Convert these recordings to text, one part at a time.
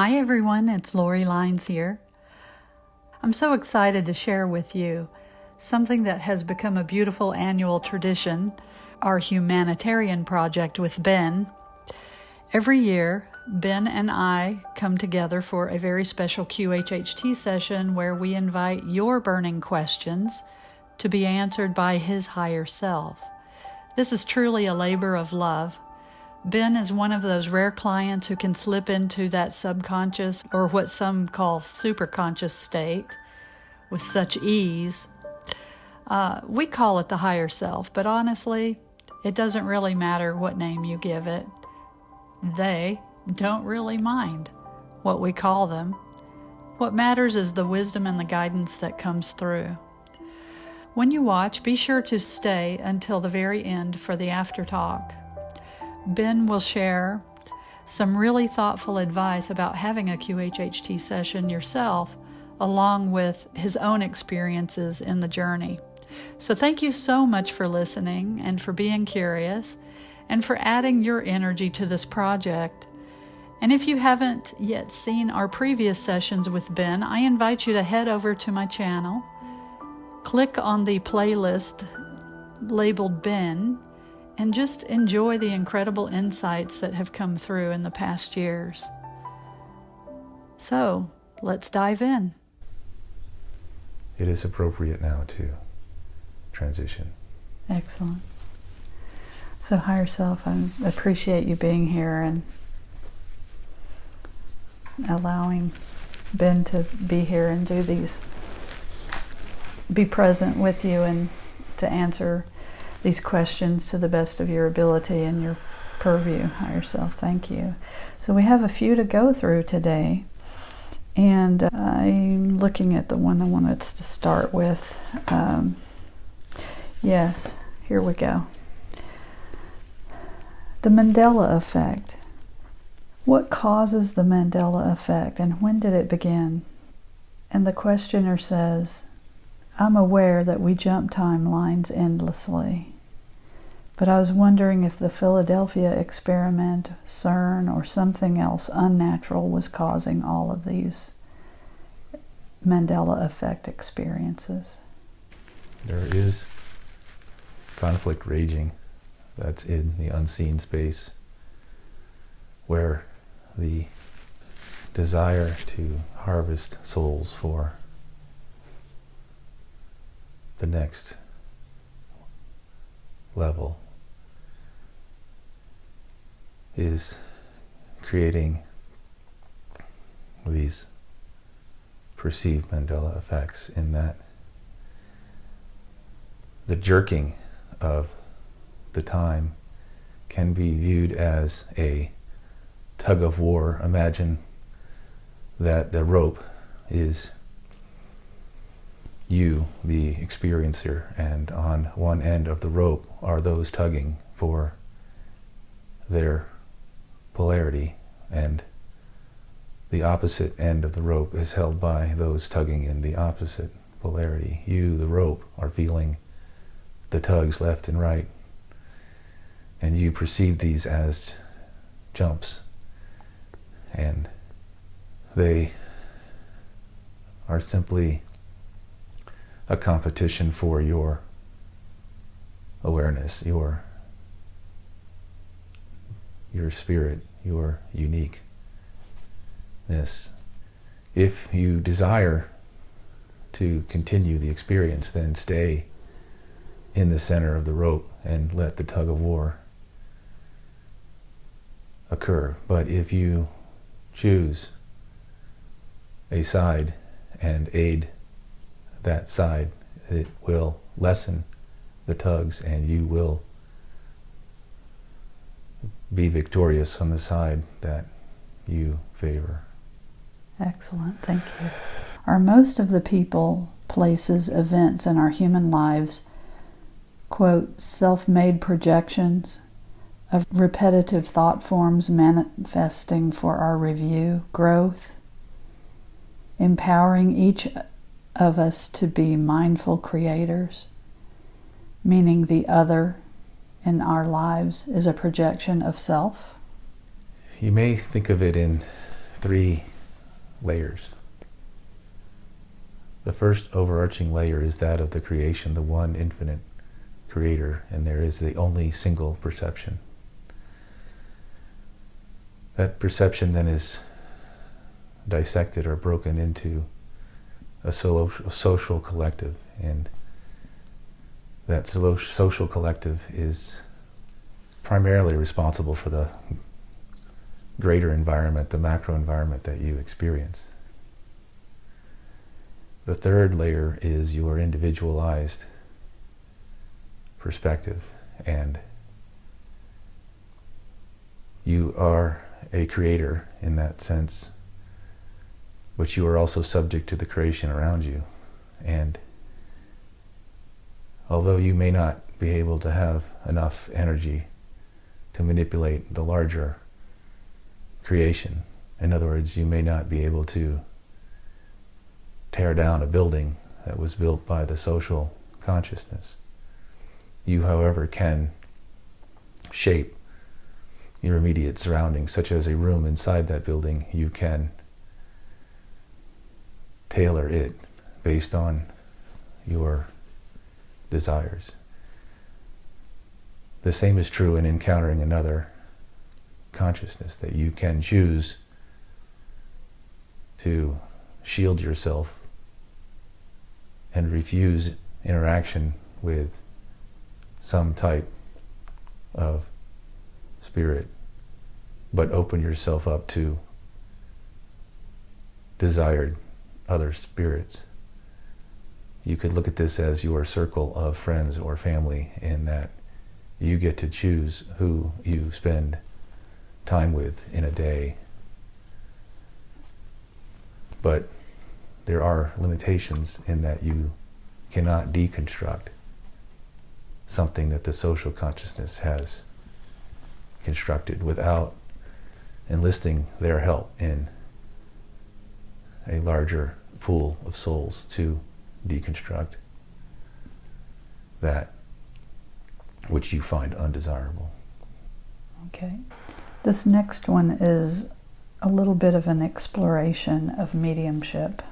Hi everyone, it's Lori Lines here. I'm so excited to share with you something that has become a beautiful annual tradition, our humanitarian project with Ben. Every year, Ben and I come together for a very special QHHT session where we invite your burning questions to be answered by his higher self. This is truly a labor of love. Ben is one of those rare clients who can slip into that subconscious, or what some call superconscious state, with such ease. We call it the higher self, but honestly, it doesn't really matter what name you give it. They don't really mind what we call them. What matters is the wisdom and the guidance that comes through. When you watch, be sure to stay until the very end for the after talk. Ben will share some really thoughtful advice about having a QHHT session yourself, along with his own experiences in the journey. So thank you so much for listening and for being curious and for adding your energy to this project. And if you haven't yet seen our previous sessions with Ben, I invite you to head over to my channel, click on the playlist labeled Ben, and just enjoy the incredible insights that have come through in the past years. So, let's dive in. It is appropriate now to transition. Excellent. So, higher self, I appreciate you being here and allowing Ben to be here and do these, be present with you and to answer these questions to the best of your ability and your purview, higher self. Thank you. So we have a few to go through today, and I'm looking at the one I wanted to start with. Yes, here we go. The Mandela effect. What causes the Mandela effect, and when did it begin? And the questioner says, I'm aware that we jump timelines endlessly, but I was wondering if the Philadelphia experiment, CERN, or something else unnatural was causing all of these Mandela effect experiences. There is conflict raging that's in the unseen space, where the desire to harvest souls for the next level is creating these perceived Mandela effects, in that the jerking of the time can be viewed as a tug of war. Imagine that the rope is you, the experiencer, and on one end of the rope are those tugging for their polarity, and the opposite end of the rope is held by those tugging in the opposite polarity. You, the rope, are feeling the tugs left and right, and you perceive these as jumps, and they are simply a competition for your awareness, your spirit, your uniqueness. If you desire to continue the experience, then stay in the center of the rope and let the tug of war occur. But if you choose a side and aid that side, it will lessen the tugs, and you will be victorious on the side that you favor. Excellent, thank you. Are most of the people, places, events in our human lives, quote, self-made projections of repetitive thought forms manifesting for our review, growth, empowering each of us to be mindful creators, meaning the other in our lives is a projection of self? You may think of it in 3 layers. The first overarching layer is that of the creation, the one infinite creator, and there is the only single perception. That perception then is dissected or broken into a social collective, and that social collective is primarily responsible for the greater environment, the macro environment that you experience. The third layer is your individualized perspective, and you are a creator in that sense, but you are also subject to the creation around you. And although you may not be able to have enough energy to manipulate the larger creation, in other words, you may not be able to tear down a building that was built by the social consciousness. You, however, can shape your immediate surroundings, such as a room inside that building. You can tailor it based on your desires. The same is true in encountering another consciousness, that you can choose to shield yourself and refuse interaction with some type of spirit, but open yourself up to desired other spirits. You could look at this as your circle of friends or family, in that you get to choose who you spend time with in a day. But there are limitations in that you cannot deconstruct something that the social consciousness has constructed without enlisting their help in a larger pool of souls to deconstruct that which you find undesirable. Okay. This next one is a little bit of an exploration of mediumship.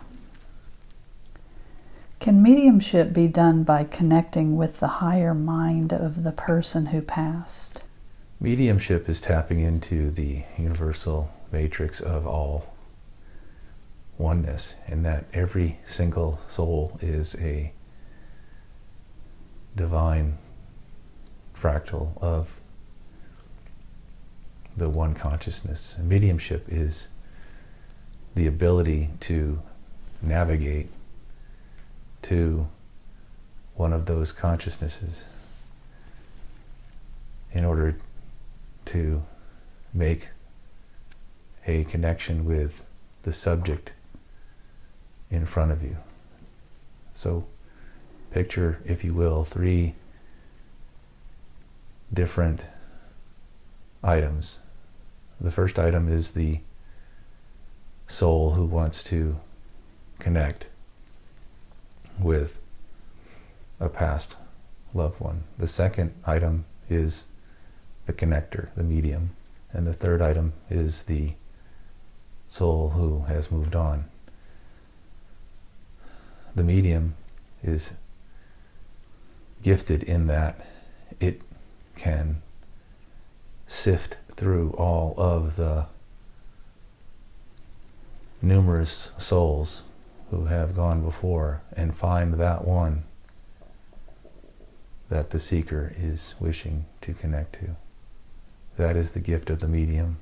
Can mediumship be done by connecting with the higher mind of the person who passed? Mediumship is tapping into the universal matrix of all oneness, in that every single soul is a divine fractal of the one consciousness. And mediumship is the ability to navigate to one of those consciousnesses in order to make a connection with the subject in front of you. So picture, if you will, 3 different items. The first item is the soul who wants to connect with a past loved one. The second item is the connector, the medium. And the third item is the soul who has moved on. The medium is gifted in that it can sift through all of the numerous souls who have gone before and find that one that the seeker is wishing to connect to. That is the gift of the medium.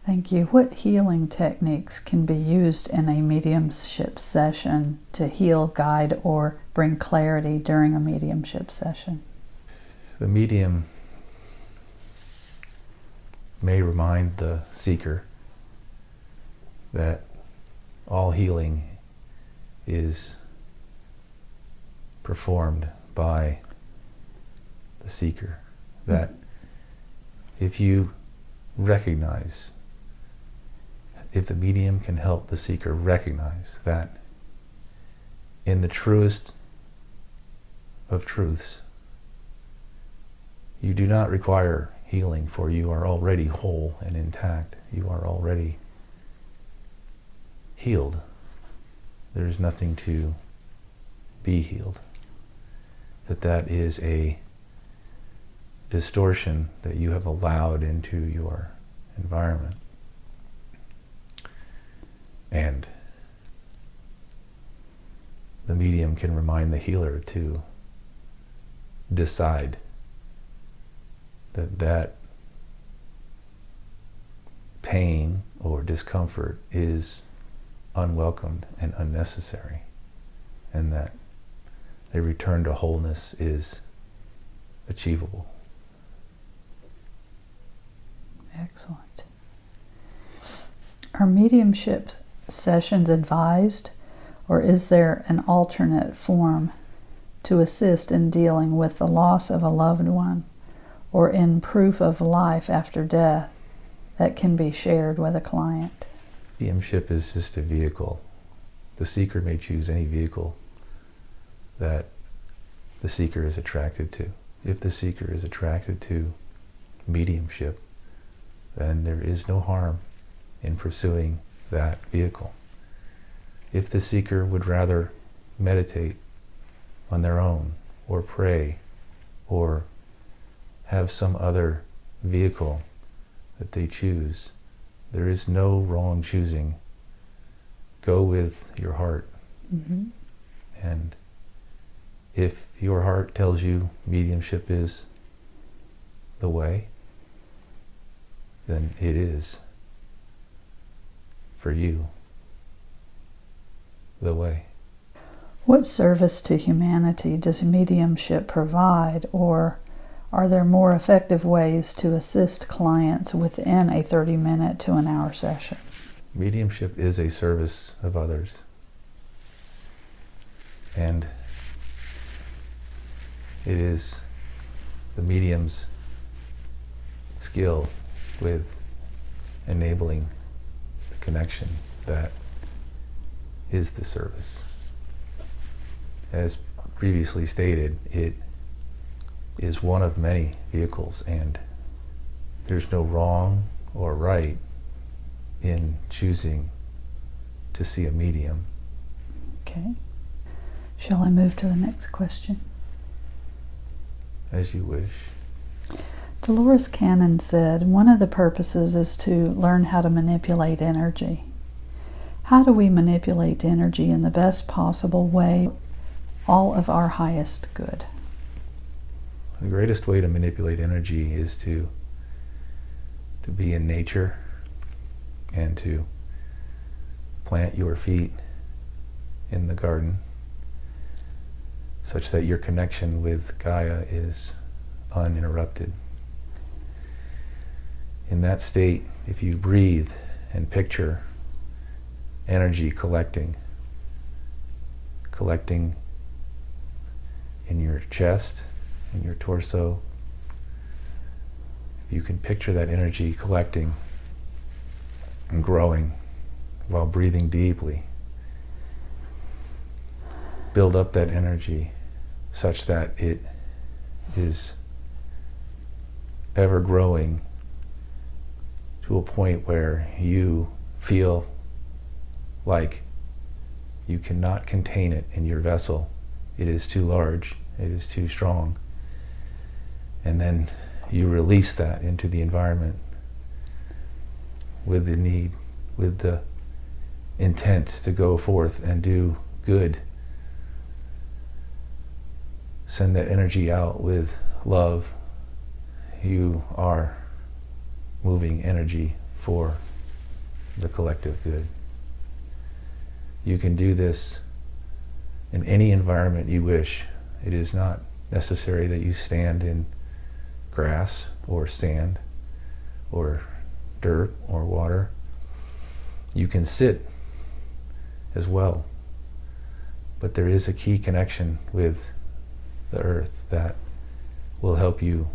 Thank you. What healing techniques can be used in a mediumship session to heal, guide, or bring clarity during a mediumship session? The medium may remind the seeker that all healing is performed by the seeker. That if you recognize, if the medium can help the seeker recognize that in the truest of truths, you do not require healing, for you are already whole and intact. You are already healed. There is nothing to be healed. That is a distortion that you have allowed into your environment. And the medium can remind the healer to decide that pain or discomfort is unwelcomed and unnecessary, and that a return to wholeness is achievable. Excellent. Are mediumship sessions advised, or is there an alternate form to assist in dealing with the loss of a loved one, or in proof of life after death that can be shared with a client? Mediumship is just a vehicle. The seeker may choose any vehicle that the seeker is attracted to. If the seeker is attracted to mediumship, then there is no harm in pursuing that vehicle. If the seeker would rather meditate on their own, or pray, or have some other vehicle that they choose, there is no wrong choosing. Go with your heart. Mm-hmm. And if your heart tells you mediumship is the way, then it is, for you, the way. What service to humanity does mediumship provide, or are there more effective ways to assist clients within a 30-minute to an hour session? Mediumship is a service of others. And it is the medium's skill with enabling the connection that is the service. As previously stated, it is one of many vehicles, and there's no wrong or right in choosing to see a medium. Okay. Shall I move to the next question? As you wish. Dolores Cannon said, one of the purposes is to learn how to manipulate energy. How do we manipulate energy in the best possible way, all of our highest good? The greatest way to manipulate energy is to be in nature and to plant your feet in the garden such that your connection with Gaia is uninterrupted. In that state, if you breathe and picture energy collecting in your chest, in your torso, if you can picture that energy collecting and growing while breathing deeply, build up that energy such that it is ever growing to a point where you feel like you cannot contain it in your vessel. It is too large, it is too strong. And then you release that into the environment with the need, with the intent to go forth and do good. Send that energy out with love. You are moving energy for the collective good. You can do this in any environment you wish. It is not necessary that you stand in grass or sand or dirt or water. You can sit as well. But there is a key connection with the earth that will help you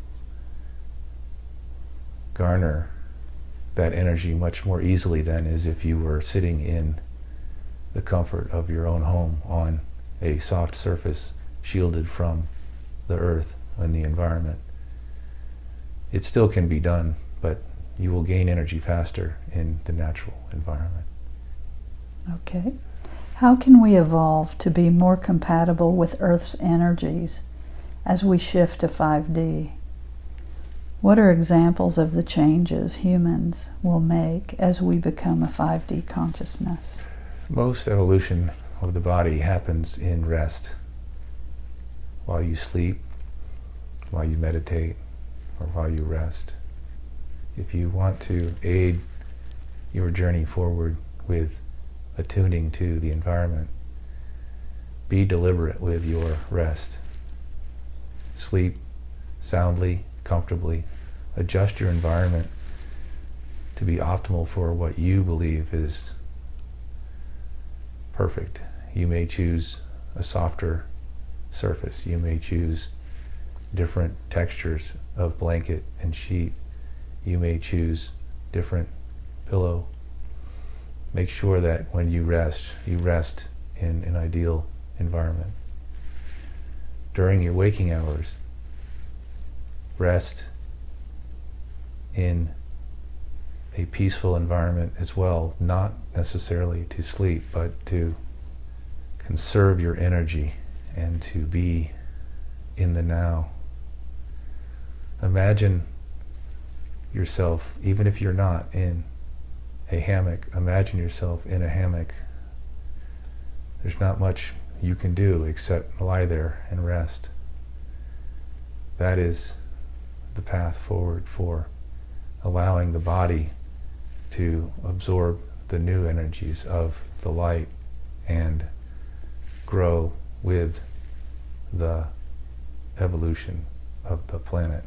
garner that energy much more easily than as if you were sitting in the comfort of your own home on a soft surface shielded from the earth and the environment. It still can be done, but you will gain energy faster in the natural environment. Okay. How can we evolve to be more compatible with Earth's energies as we shift to 5D? What are examples of the changes humans will make as we become a 5D consciousness? Most evolution of the body happens in rest. While you sleep, while you meditate, or while you rest. If you want to aid your journey forward with attuning to the environment, be deliberate with your rest. Sleep soundly, comfortably. Adjust your environment to be optimal for what you believe is perfect. You may choose a softer surface. You may choose different textures of blanket and sheet. You may choose different pillow. Make sure that when you rest in an ideal environment. During your waking hours, rest in a peaceful environment as well, not necessarily to sleep, but to conserve your energy and to be in the now. Imagine yourself, even if you're not in a hammock, imagine yourself in a hammock. There's not much you can do except lie there and rest. That is the path forward for allowing the body to absorb the new energies of the light and grow with the evolution of the planet.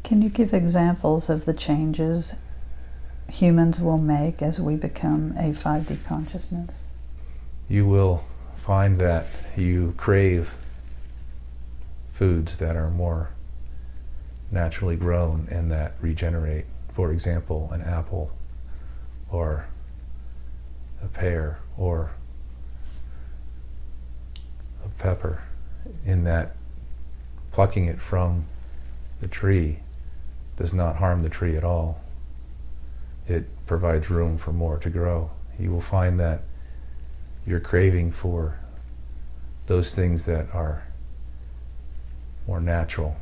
Can you give examples of the changes humans will make as we become a 5D consciousness? You will find that you crave foods that are more naturally grown and that regenerate. For example, an apple or a pear or a pepper, in that plucking it from the tree does not harm the tree at all. It provides room for more to grow. You will find that you're craving for those things that are more natural.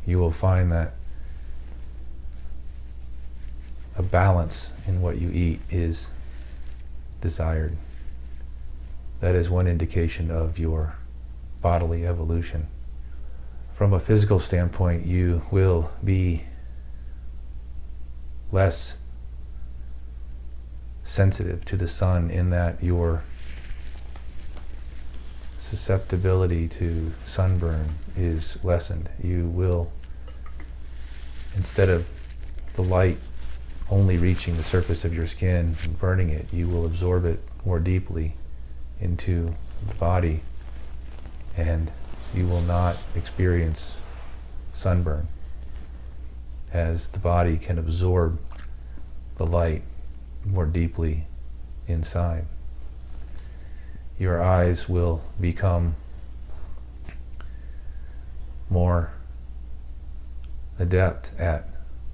You will find that a balance in what you eat is desired. That is one indication of your bodily evolution. From a physical standpoint, you will be less sensitive to the sun, in that your susceptibility to sunburn is lessened. You will, instead of the light only reaching the surface of your skin and burning it, you will absorb it more deeply into the body, and you will not experience sunburn, as the body can absorb the light more deeply inside. Your eyes will become more adept at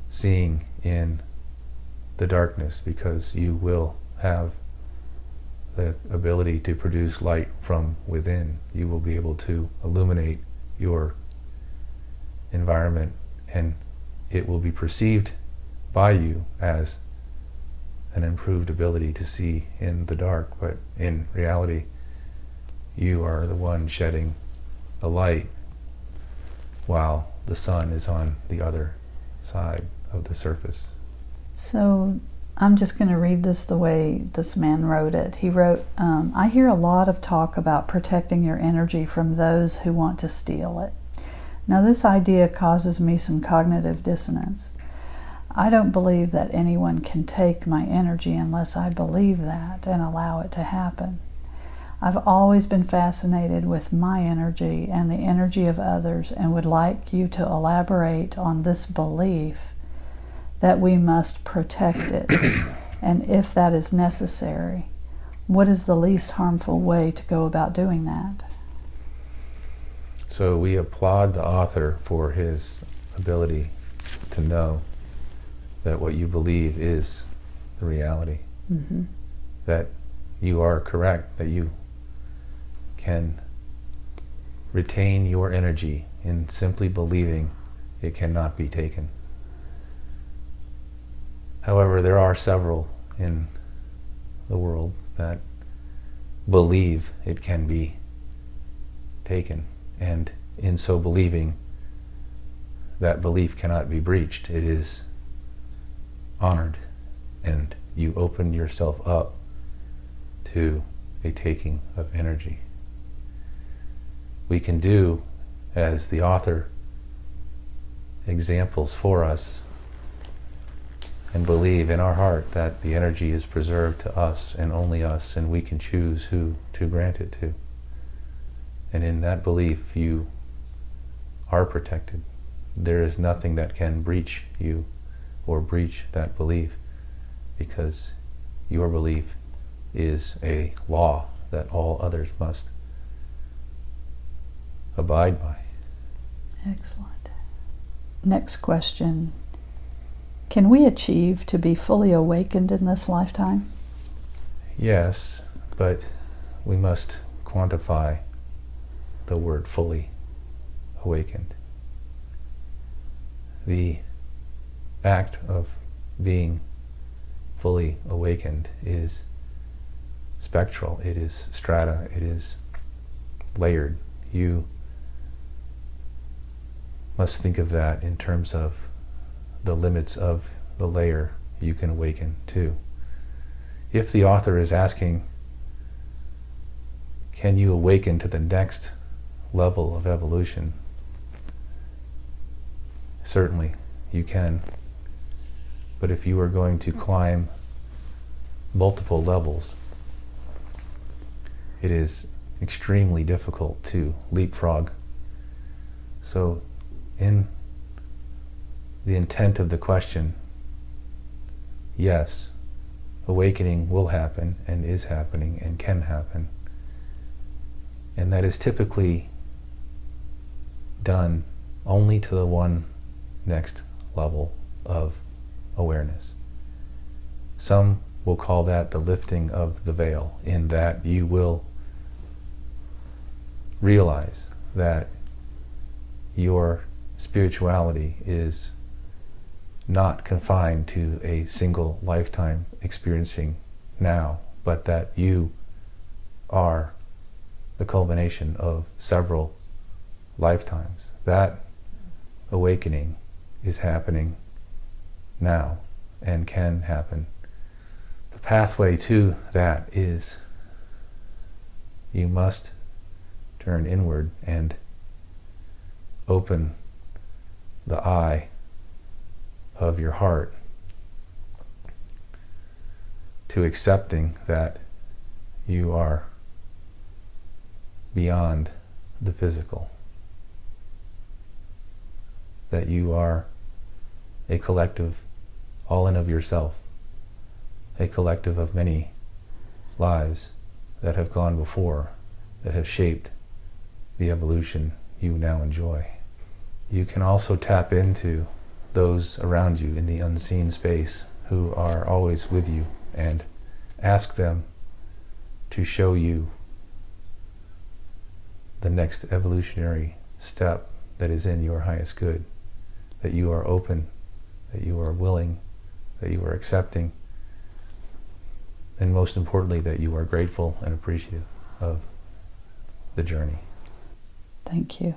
seeing in the darkness, because you will have the ability to produce light from within. You will be able to illuminate your environment, and it will be perceived by you as an improved ability to see in the dark, but in reality you are the one shedding the light while the sun is on the other side of the surface. So I'm just going to read this the way this man wrote it. He wrote, I hear a lot of talk about protecting your energy from those who want to steal it. Now this idea causes me some cognitive dissonance. I don't believe that anyone can take my energy unless I believe that and allow it to happen. I've always been fascinated with my energy and the energy of others, and would like you to elaborate on this belief that we must protect it, and if that is necessary, what is the least harmful way to go about doing that? So we applaud the author for his ability to know that what you believe is the reality. that you are correct, that you can retain your energy in simply believing it cannot be taken. However, there are several in the world that believe it can be taken, and in so believing, that belief cannot be breached. It is honored, and you open yourself up to a taking of energy. We can do, as the author examples for us, and believe in our heart that the energy is preserved to us and only us, and we can choose who to grant it to. And in that belief, you are protected. There is nothing that can breach you or breach that belief, because your belief is a law that all others must abide by. Excellent. Next question. Can we achieve to be fully awakened in this lifetime? Yes, but we must quantify the word fully awakened. The act of being fully awakened is spectral, it is strata, it is layered. You must think of that in terms of the limits of the layer you can awaken to. If the author is asking, can you awaken to the next level of evolution? Certainly, you can. But if you are going to climb multiple levels, it is extremely difficult to leapfrog. So, in the intent of the question, yes, awakening will happen and is happening and can happen. And that is typically done only to the one next level of awareness. Some will call that the lifting of the veil, in that you will realize that your spirituality is not confined to a single lifetime experiencing now, but that you are the culmination of several lifetimes. That awakening is happening now and can happen. The pathway to that is you must turn inward and open the eye of your heart to accepting that you are beyond the physical, that you are a collective all in of yourself, a collective of many lives that have gone before, that have shaped the evolution you now enjoy. You can also tap into those around you in the unseen space who are always with you and ask them to show you the next evolutionary step that is in your highest good, that you are open, that you are willing, that you are accepting, and most importantly, that you are grateful and appreciative of the journey. Thank you.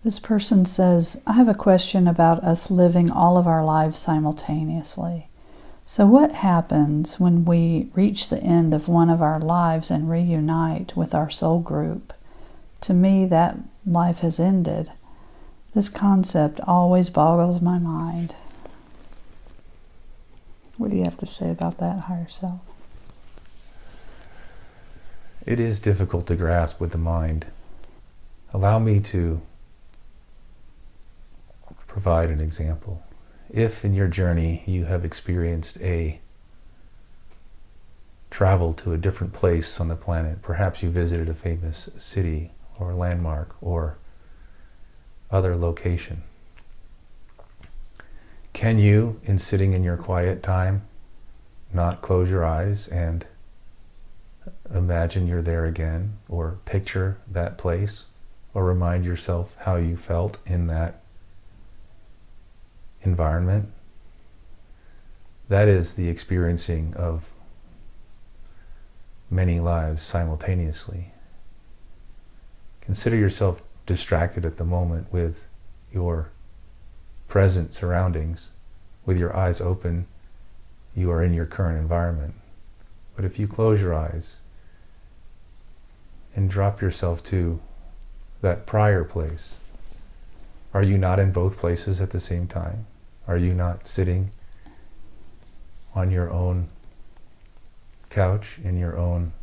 This person says, I have a question about us living all of our lives simultaneously. So what happens when we reach the end of one of our lives and reunite with our soul group? To me, that life has ended. This concept always boggles my mind. What do you have to say about that, higher self? It is difficult to grasp with the mind. Allow me to provide an example. If in your journey you have experienced a travel to a different place on the planet, perhaps you visited a famous city or landmark or other location, can you, in sitting in your quiet time not close your eyes and imagine you're there again, or picture that place, or remind yourself how you felt in that environment. That is the experiencing of many lives simultaneously. Consider yourself distracted at the moment with your present surroundings. With your eyes open, you are in your current environment. But if you close your eyes and drop yourself to that prior place, are you not in both places at the same time? Are you not sitting on your own couch in your own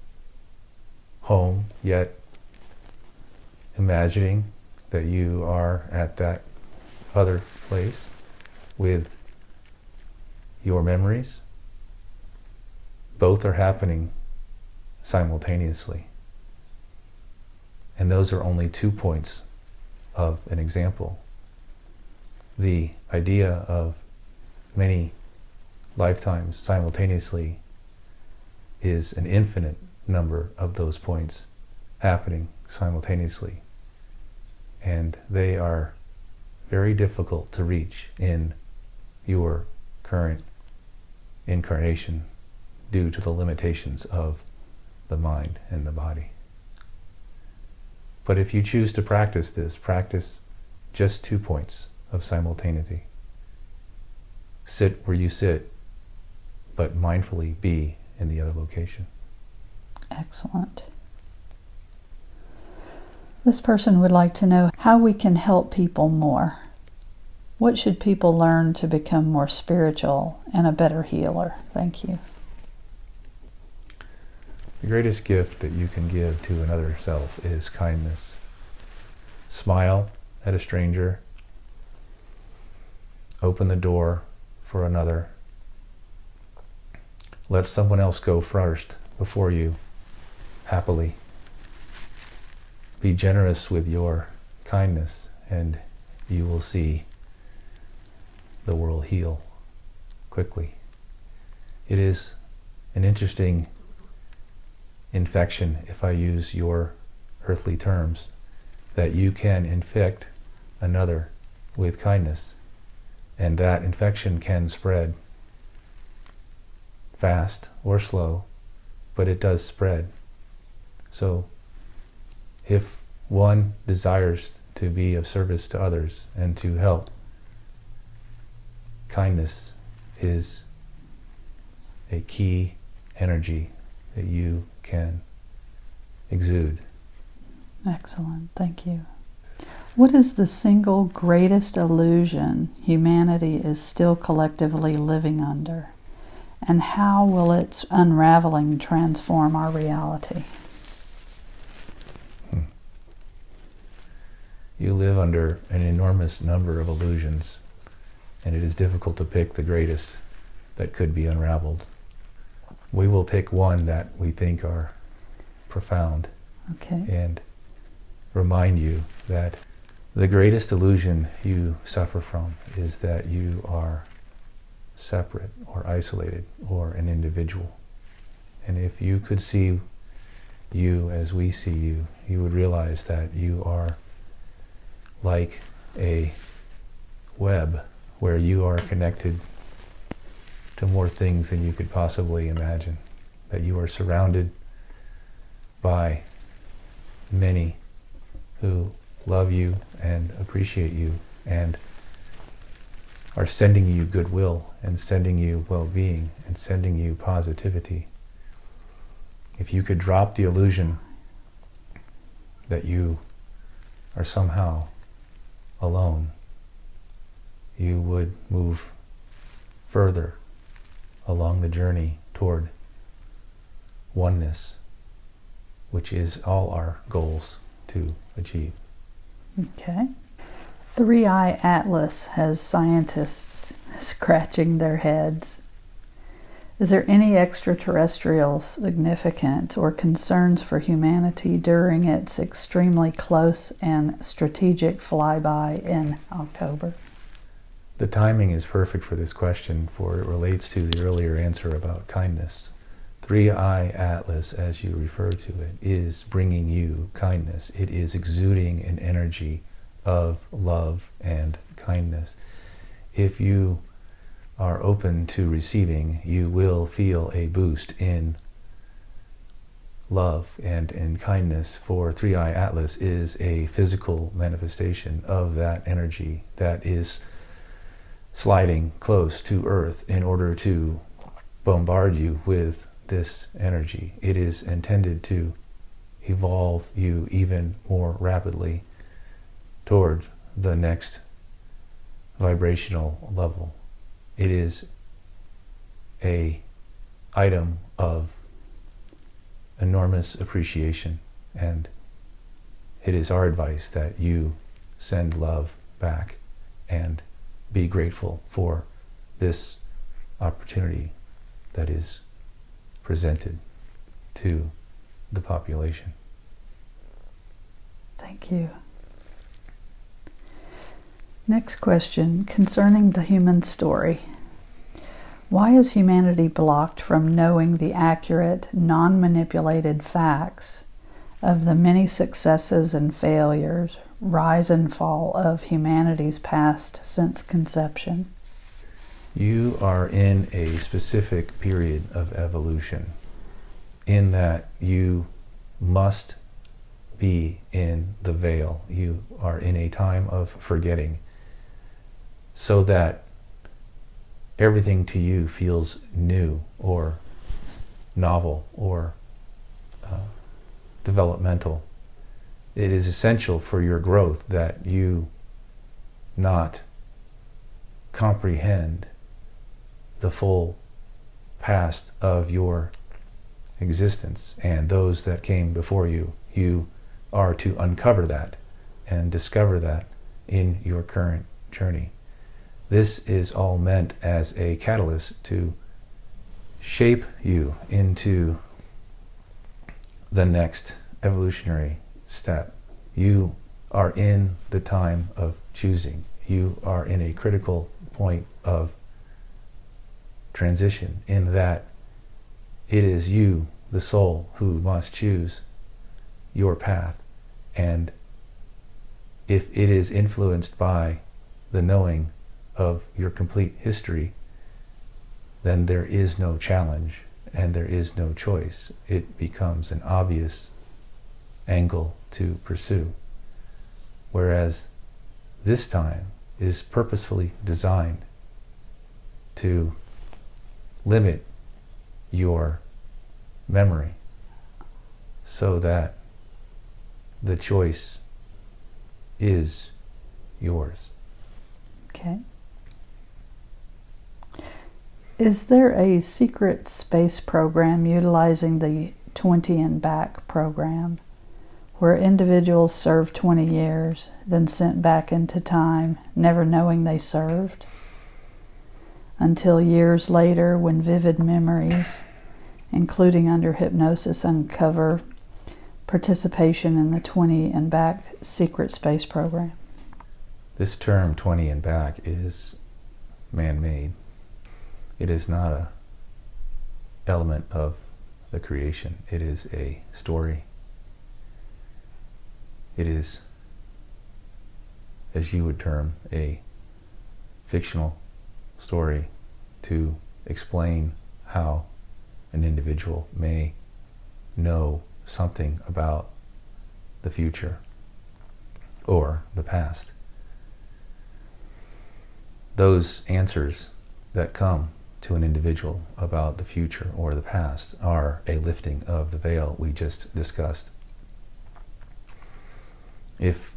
home, yet imagining that you are at that other place with your memories? Both are happening simultaneously. And those are only 2 points of an example. The idea of many lifetimes simultaneously is an infinite number of those points happening simultaneously. And they are very difficult to reach in your current incarnation due to the limitations of the mind and the body. But if you choose to practice this, practice just 2 points of simultaneity. Sit where you sit, but mindfully be in the other location. Excellent. This person would like to know how we can help people more. What should people learn to become more spiritual and a better healer? Thank you. The greatest gift that you can give to another self is kindness. Smile at a stranger. Open the door for another. Let someone else go first before you, happily. Be generous with your kindness, and you will see the world heal quickly. It is an interesting infection, if I use your earthly terms, that you can infect another with kindness, and that infection can spread fast or slow, but it does spread. So if one desires to be of service to others and to help, kindness is a key energy that you can exude. Excellent, thank you. What is the single greatest illusion humanity is still collectively living under? And how will its unraveling transform our reality? You live under an enormous number of illusions, and it is difficult to pick the greatest that could be unraveled. We will pick one that we think are profound, and remind you that the greatest illusion you suffer from is that you are separate or isolated or an individual. And if you could see you as we see you, you would realize that you are like a web where you are connected to more things than you could possibly imagine, that you are surrounded by many who love you and appreciate you and are sending you goodwill and sending you well-being and sending you positivity. If you could drop the illusion that you are somehow alone, you would move further along the journey toward oneness, which is all our goals to achieve. Okay. 3-Eye Atlas has scientists scratching their heads. Is there any extraterrestrial significance or concerns for humanity during its extremely close and strategic flyby in October? The timing is perfect for this question, for it relates to the earlier answer about kindness. 3i Atlas, as you refer to it, is bringing you kindness. It is exuding an energy of love and kindness. If you are open to receiving, you will feel a boost in love and in kindness, for 3i Atlas is a physical manifestation of that energy that is sliding close to Earth in order to bombard you with this energy. It is intended to evolve you even more rapidly toward the next vibrational level. It is an item of enormous appreciation, and it is our advice that you send love back and be grateful for this opportunity that is presented to the population. Thank you. Next question, concerning the human story. Why is humanity blocked from knowing the accurate, non-manipulated facts of the many successes and failures, rise and fall of humanity's past since conception? You are in a specific period of evolution, in that you must be in the veil. You are in a time of forgetting, so that everything to you feels new or novel or developmental. It is essential for your growth that you not comprehend the full past of your existence and those that came before you. You are to uncover that and discover that in your current journey. This is all meant as a catalyst to shape you into the next evolutionary step. You are in the time of choosing. You are in a critical point of transition, in that it is you, the soul, who must choose your path. And if it is influenced by the knowing of your complete history, then there is no challenge and there is no choice. It becomes an obvious angle to pursue. Whereas this time is purposefully designed to limit your memory so that the choice is yours. Okay. Is there a secret space program utilizing the 20 and back program, where individuals serve 20 years, then sent back into time, never knowing they served, until years later when vivid memories, including under hypnosis, uncover participation in the 20 and back secret space program? This term 20 and back is man-made. It is not an element of the creation. It is a story. It is, as you would term, a fictional story to explain how an individual may know something about the future or the past. Those answers that come to an individual about the future or the past are a lifting of the veil we just discussed. If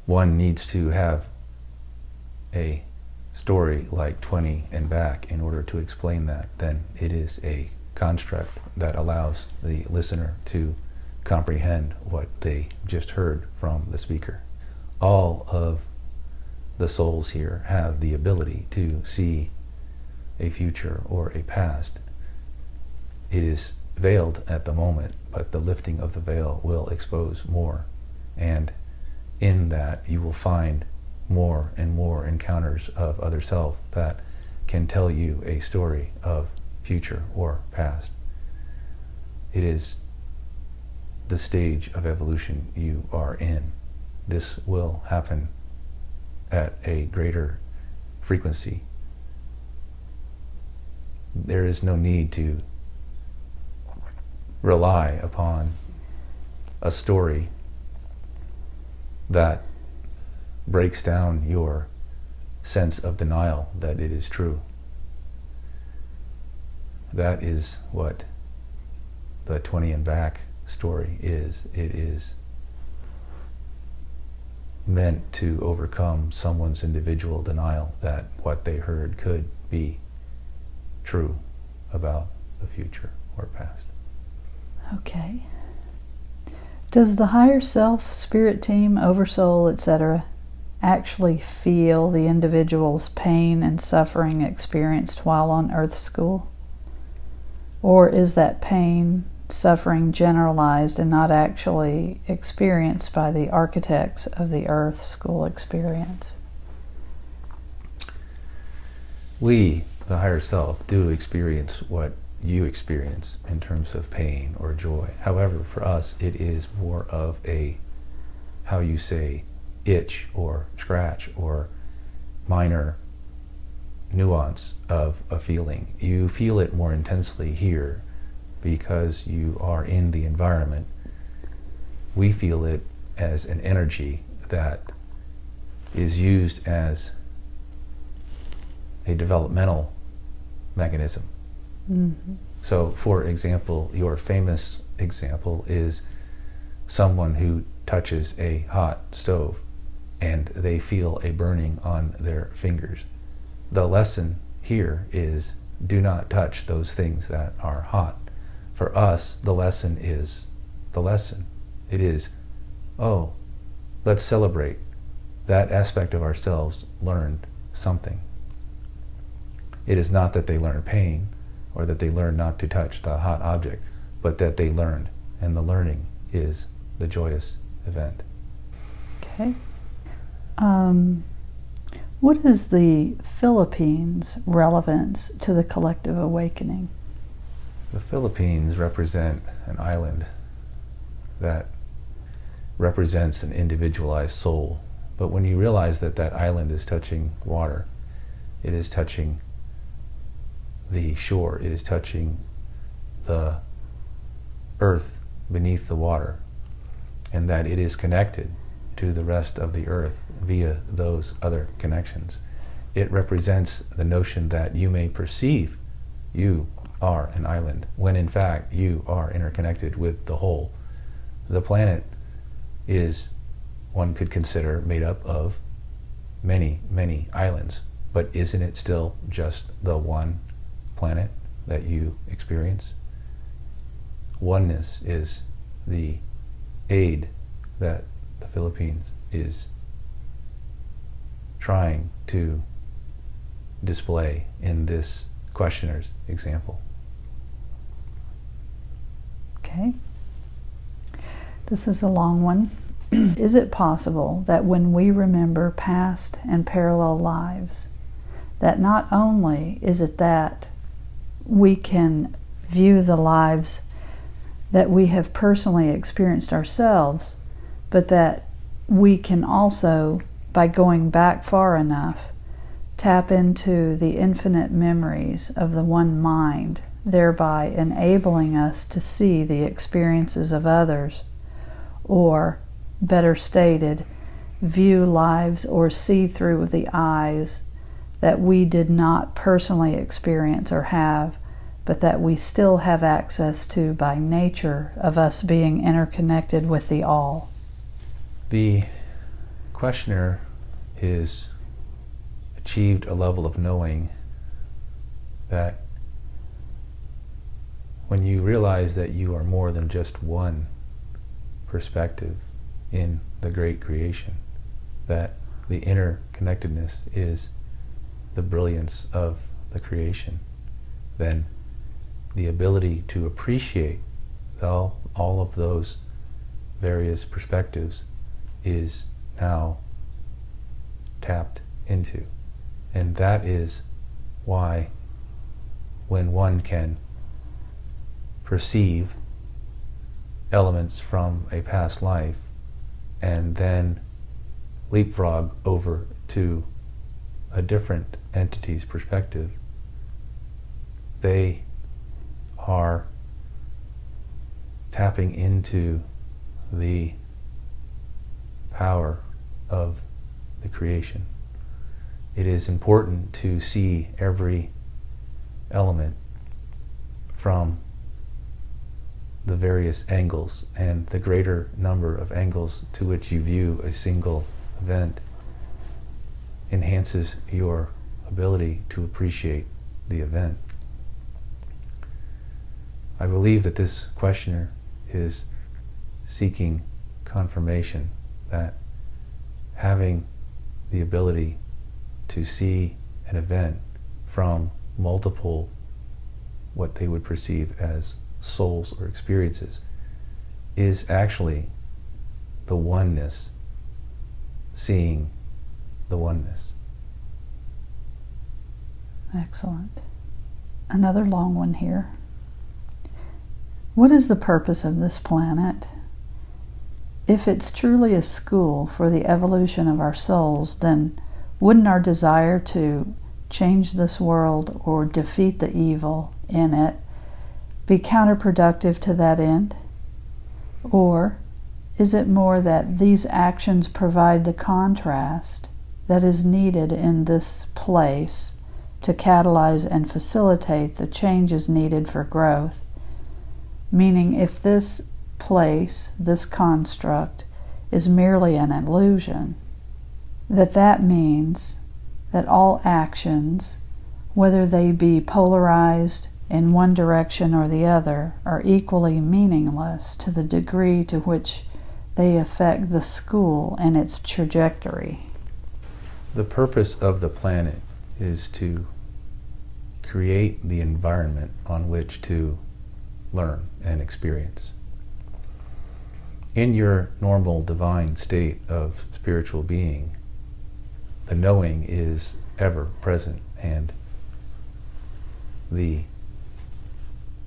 one needs to have a story like 20 and back in order to explain that, then it is a construct that allows the listener to comprehend what they just heard from the speaker. All of the souls here have the ability to see a future or a past. It is veiled at the moment, but the lifting of the veil will expose more, and in that you will find more and more encounters of other self that can tell you a story of future or past. It is the stage of evolution you are in. This will happen at a greater frequency. There is no need to rely upon a story that breaks down your sense of denial that it is true. That is what the 20 and back story is. It is meant to overcome someone's individual denial that what they heard could be true about the future or past. Okay. Does the higher self, spirit team, oversoul, etc., actually feel the individual's pain and suffering experienced while on Earth School? Or is that pain, suffering generalized and not actually experienced by the architects of the Earth School experience? We, the higher self, do experience what you experience in terms of pain or joy. However, for us, it is more of a, how you say, itch or scratch or minor nuance of a feeling. You feel it more intensely here because you are in the environment. We feel it as an energy that is used as a developmental mechanism. Mm-hmm. So, for example, your famous example is someone who touches a hot stove and they feel a burning on their fingers. The lesson here is do not touch those things that are hot. For us, the lesson is the lesson. It is, oh, let's celebrate. That aspect of ourselves learned something. It is not that they learned pain or that they learned not to touch the hot object, but that they learned, and the learning is the joyous event. Okay. What is the Philippines' relevance to the collective awakening? The Philippines represent an island that represents an individualized soul. But when you realize that that island is touching water, it is touching the shore, it is touching the earth beneath the water, and that it is connected to the rest of the earth via those other connections. It represents the notion that you may perceive you are an island, when in fact you are interconnected with the whole. The planet is, one could consider, made up of many, many islands, but isn't it still just the one planet that you experience? Oneness is the aid that the Philippines is trying to display in this questioner's example. Okay. This is a long one. Is it possible that when we remember past and parallel lives, that not only is it that we can view the lives that we have personally experienced ourselves, but that we can also, by going back far enough, tap into the infinite memories of the one mind, thereby enabling us to see the experiences of others, or, better stated, view lives or see through the eyes that we did not personally experience or have, but that we still have access to by nature of us being interconnected with the all. The questioner is achieved a level of knowing that when you realize that you are more than just one perspective in the great creation, that the interconnectedness is the brilliance of the creation, then the ability to appreciate all of those various perspectives is now tapped into. And that is why when one can perceive elements from a past life and then leapfrog over to a different entity's perspective, they are tapping into the power of the creation. It is important to see every element from the various angles, and the greater number of angles to which you view a single event enhances your ability to appreciate the event. I believe that this questioner is seeking confirmation that having the ability to see an event from multiple, what they would perceive as souls or experiences, is actually the oneness seeing the oneness. Excellent. Another long one here. What is the purpose of this planet? If it's truly a school for the evolution of our souls, then wouldn't our desire to change this world or defeat the evil in it be counterproductive to that end? Or is it more that these actions provide the contrast that is needed in this place to catalyze and facilitate the changes needed for growth? Meaning, if this place, this construct, is merely an illusion, that means that all actions, whether they be polarized in one direction or the other, are equally meaningless to the degree to which they affect the school and its trajectory. The purpose of the planet is to create the environment on which to learn and experience. In your normal divine state of spiritual being, the knowing is ever present and the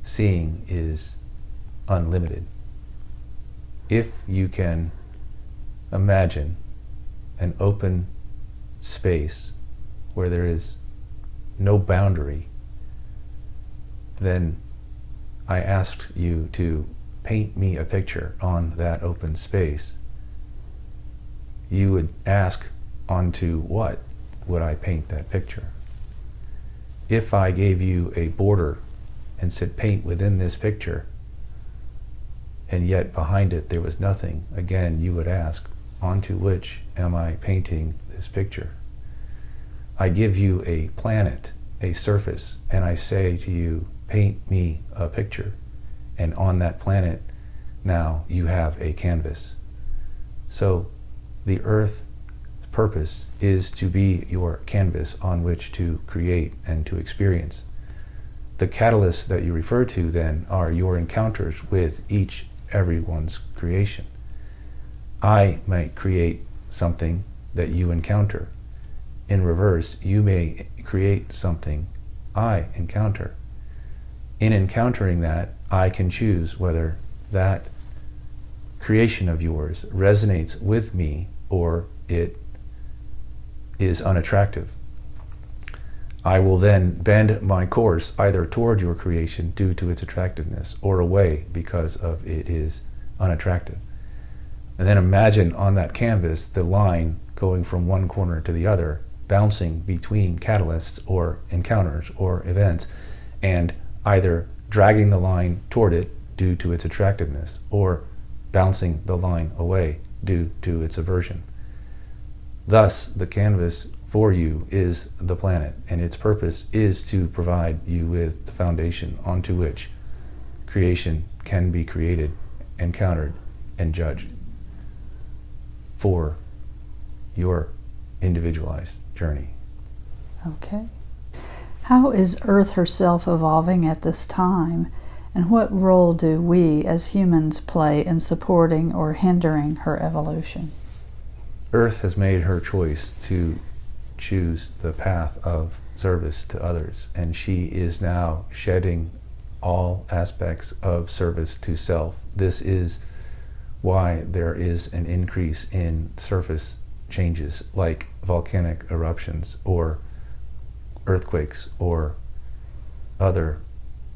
seeing is unlimited. If you can imagine an open space where there is no boundary, then I asked you to paint me a picture on that open space. You would ask, onto what would I paint that picture? If I gave you a border and said paint within this picture, and yet behind it there was nothing, again you would ask, onto which am I painting this picture? I give you a planet, a surface, and I say to you, paint me a picture. And on that planet, now you have a canvas. So the Earth's purpose is to be your canvas on which to create and to experience. The catalysts that you refer to then are your encounters with everyone's creation. I might create something that you encounter. In reverse, you may create something I encounter. In encountering that, I can choose whether that creation of yours resonates with me or it is unattractive. I will then bend my course either toward your creation due to its attractiveness or away because of it is unattractive. And then imagine on that canvas the line going from one corner to the other, bouncing between catalysts or encounters or events, and either dragging the line toward it due to its attractiveness or bouncing the line away due to its aversion. Thus, the canvas for you is the planet, and its purpose is to provide you with the foundation onto which creation can be created, encountered, and judged for your individualized journey. Okay. How is Earth herself evolving at this time, and what role do we as humans play in supporting or hindering her evolution? Earth has made her choice to choose the path of service to others, and she is now shedding all aspects of service to self. This is why there is an increase in surface changes like volcanic eruptions or earthquakes or other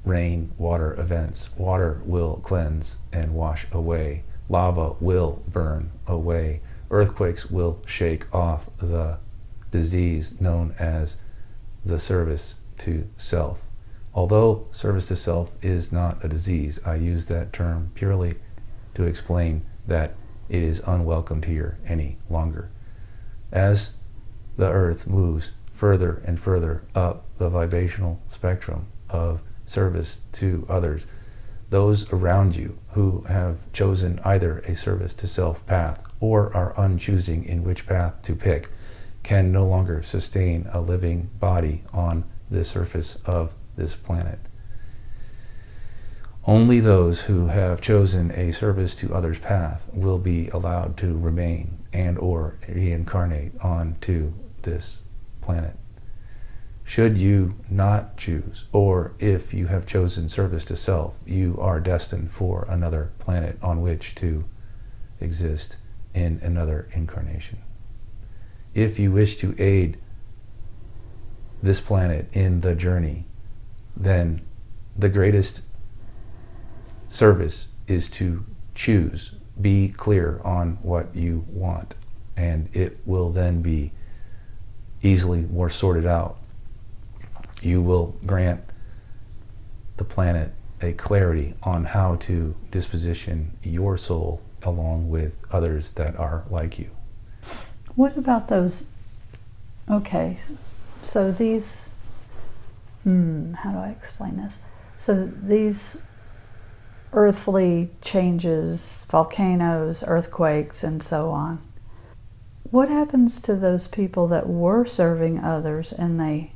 rain, water events. Water will cleanse and wash away. Lava will burn away. Earthquakes will shake off the disease known as the service to self. Although service to self is not a disease, I use that term purely to explain that it is unwelcomed here any longer. As the earth moves further and further up the vibrational spectrum of service to others, those around you who have chosen either a service to self path or are unchoosing in which path to pick can no longer sustain a living body on the surface of this planet. Only those who have chosen a service to others path will be allowed to remain and or reincarnate onto this planet. Should you not choose, or if you have chosen service to self, you are destined for another planet on which to exist in another incarnation. If you wish to aid this planet in the journey, then the greatest service is to choose. Be clear on what you want, and it will then be easily more sorted out. You will grant the planet a clarity on how to disposition your soul along with others that are like you. What about those? Okay, so these, how do I explain this? So these earthly changes, volcanoes, earthquakes, and so on. What happens to those people that were serving others and they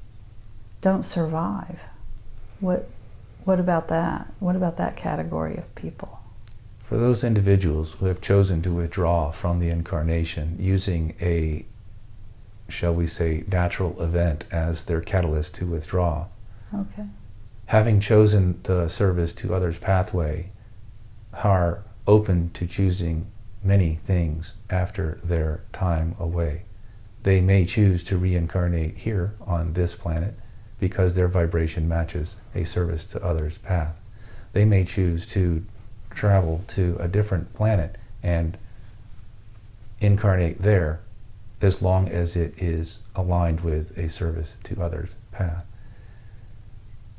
don't survive? What about that? What about that category of people? For those individuals who have chosen to withdraw from the incarnation using a, shall we say, natural event as their catalyst to withdraw, okay, having chosen the service to others pathway, are open to choosing many things after their time away. They may choose to reincarnate here on this planet because their vibration matches a service to others path. They may choose to travel to a different planet and incarnate there as long as it is aligned with a service to others path.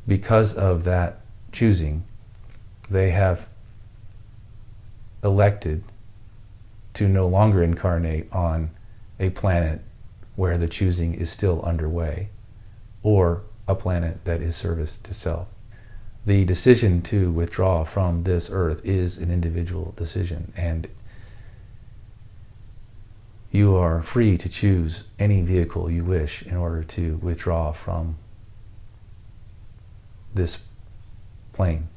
Because of that choosing, they have elected to no longer incarnate on a planet where the choosing is still underway, or a planet that is service to self. The decision to withdraw from this earth is an individual decision, and you are free to choose any vehicle you wish in order to withdraw from this plane.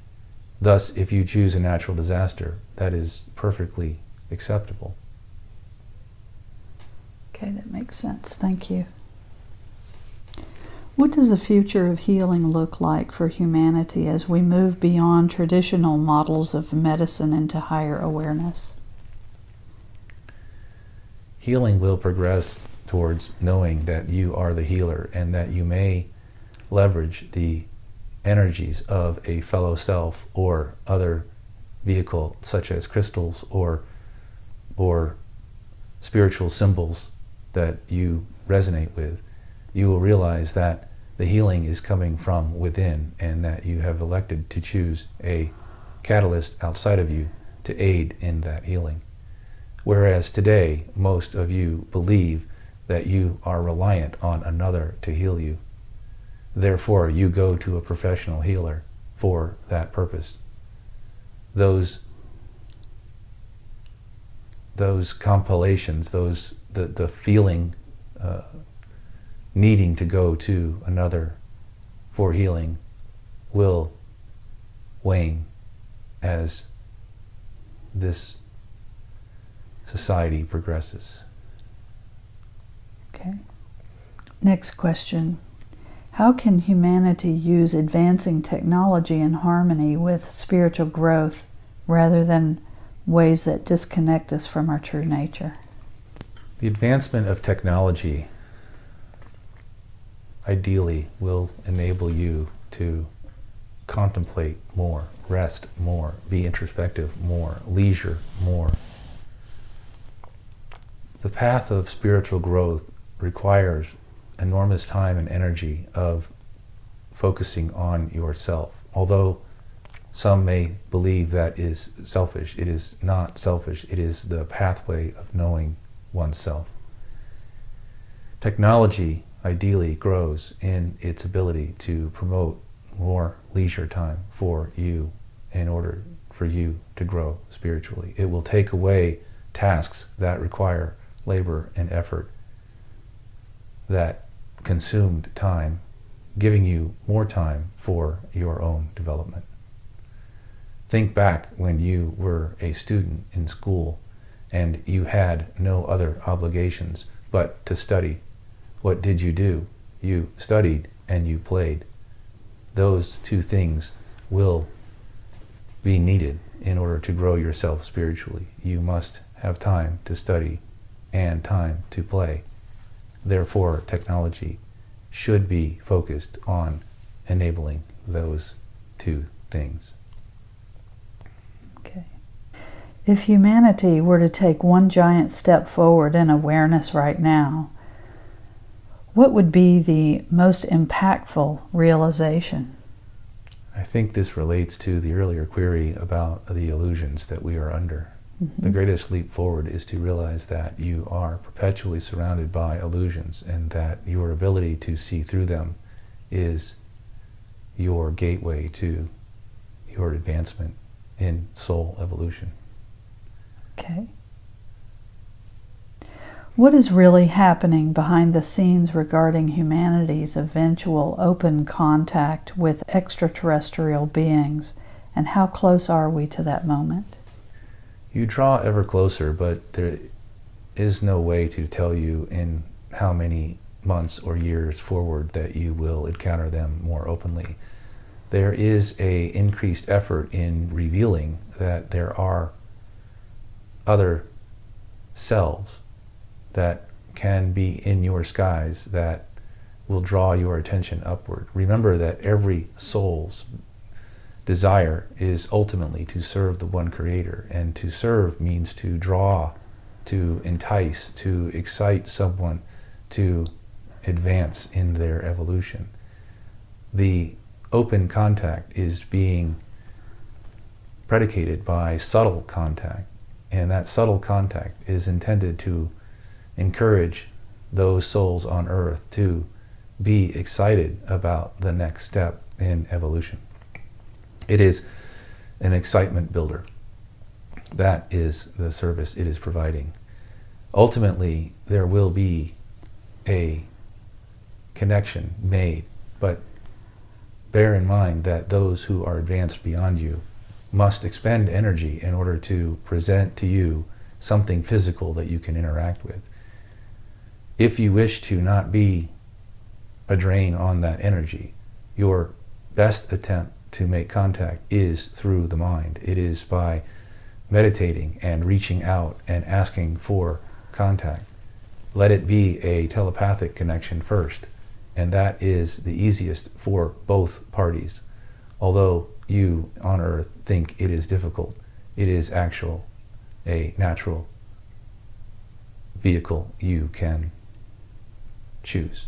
Thus, if you choose a natural disaster, that is perfectly acceptable. Okay, that makes sense. Thank you. What does the future of healing look like for humanity as we move beyond traditional models of medicine into higher awareness? Healing will progress towards knowing that you are the healer and that you may leverage the energies of a fellow self or other vehicle such as crystals or spiritual symbols that you resonate with. You will realize that the healing is coming from within and that you have elected to choose a catalyst outside of you to aid in that healing. Whereas today, most of you believe that you are reliant on another to heal you. Therefore, you go to a professional healer for that purpose. Those compilations, the feeling, needing to go to another for healing will wane as this society progresses. Okay. Next question. How can humanity use advancing technology in harmony with spiritual growth rather than ways that disconnect us from our true nature? The advancement of technology ideally will enable you to contemplate more, rest more, be introspective more, leisure more. The path of spiritual growth requires enormous time and energy of focusing on yourself. Although some may believe that is selfish, it is not selfish. It is the pathway of knowing oneself. Technology ideally grows in its ability to promote more leisure time for you in order for you to grow spiritually. It will take away tasks that require labor and effort, that consumed time, giving you more time for your own development. Think back when you were a student in school and you had no other obligations but to study. What did you do? You studied and you played. Those two things will be needed in order to grow yourself spiritually. You must have time to study and time to play. Therefore, technology should be focused on enabling those two things. Okay. If humanity were to take one giant step forward in awareness right now, what would be the most impactful realization? I think this relates to the earlier query about the illusions that we are under. Mm-hmm. The greatest leap forward is to realize that you are perpetually surrounded by illusions and that your ability to see through them is your gateway to your advancement in soul evolution. Okay. What is really happening behind the scenes regarding humanity's eventual open contact with extraterrestrial beings, and how close are we to that moment? You draw ever closer, but there is no way to tell you in how many months or years forward that you will encounter them more openly. There is an increased effort in revealing that there are other selves that can be in your skies that will draw your attention upward. Remember that every soul's desire is ultimately to serve the one Creator, and to serve means to draw, to entice, to excite someone to advance in their evolution. The open contact is being predicated by subtle contact, and that subtle contact is intended to encourage those souls on earth to be excited about the next step in evolution. It is an excitement builder. That is the service it is providing. Ultimately, there will be a connection made, but bear in mind that those who are advanced beyond you must expend energy in order to present to you something physical that you can interact with. If you wish to not be a drain on that energy, your best attempt to make contact is through the mind. It is by meditating and reaching out and asking for contact. Let it be a telepathic connection first, and that is the easiest for both parties. Although you on earth think it is difficult, it is a natural vehicle you can choose.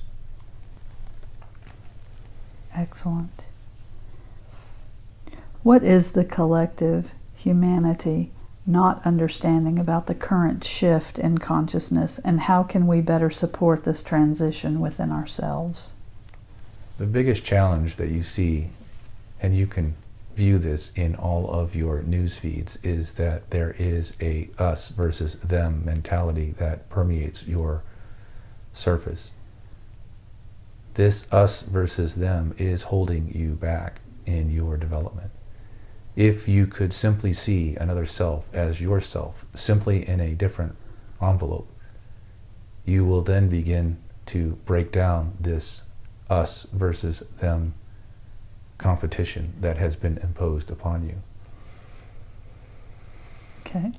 Excellent. What is the collective humanity not understanding about the current shift in consciousness, and how can we better support this transition within ourselves? The biggest challenge that you see, and you can view this in all of your news feeds, is that there is a us versus them mentality that permeates your surface. This us versus them is holding you back in your development. If you could simply see another self as yourself, simply in a different envelope, you will then begin to break down this us versus them competition that has been imposed upon you. Okay.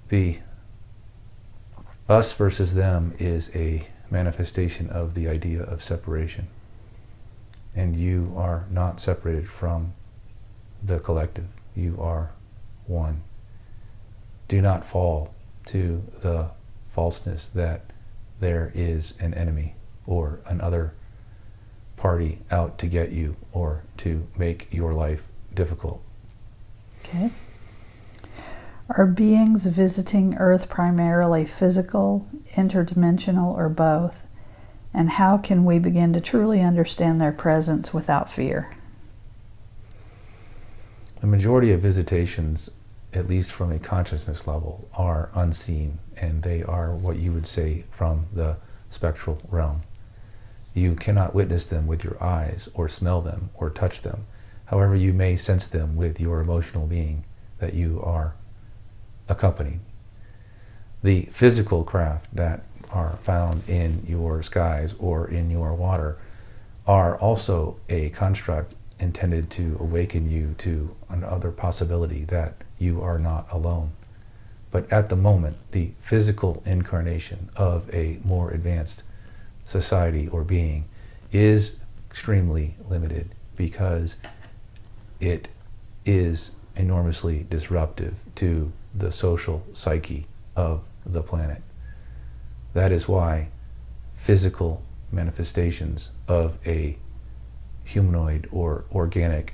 The us versus them is a manifestation of the idea of separation. And you are not separated from the collective. You are one. Do not fall to the falseness that there is an enemy or another party out to get you or to make your life difficult. Okay. Are beings visiting Earth primarily physical, interdimensional, or both? And how can we begin to truly understand their presence without fear? The majority of visitations, at least from a consciousness level, are unseen, and they are what you would say from the spectral realm. You cannot witness them with your eyes, or smell them, or touch them. However, you may sense them with your emotional being that you are accompanied. The physical craft that are found in your skies or in your water are also a construct intended to awaken you to another possibility that you are not alone. But at the moment, the physical incarnation of a more advanced society or being is extremely limited because it is enormously disruptive to the social psyche of the planet. That is why physical manifestations of a humanoid or organic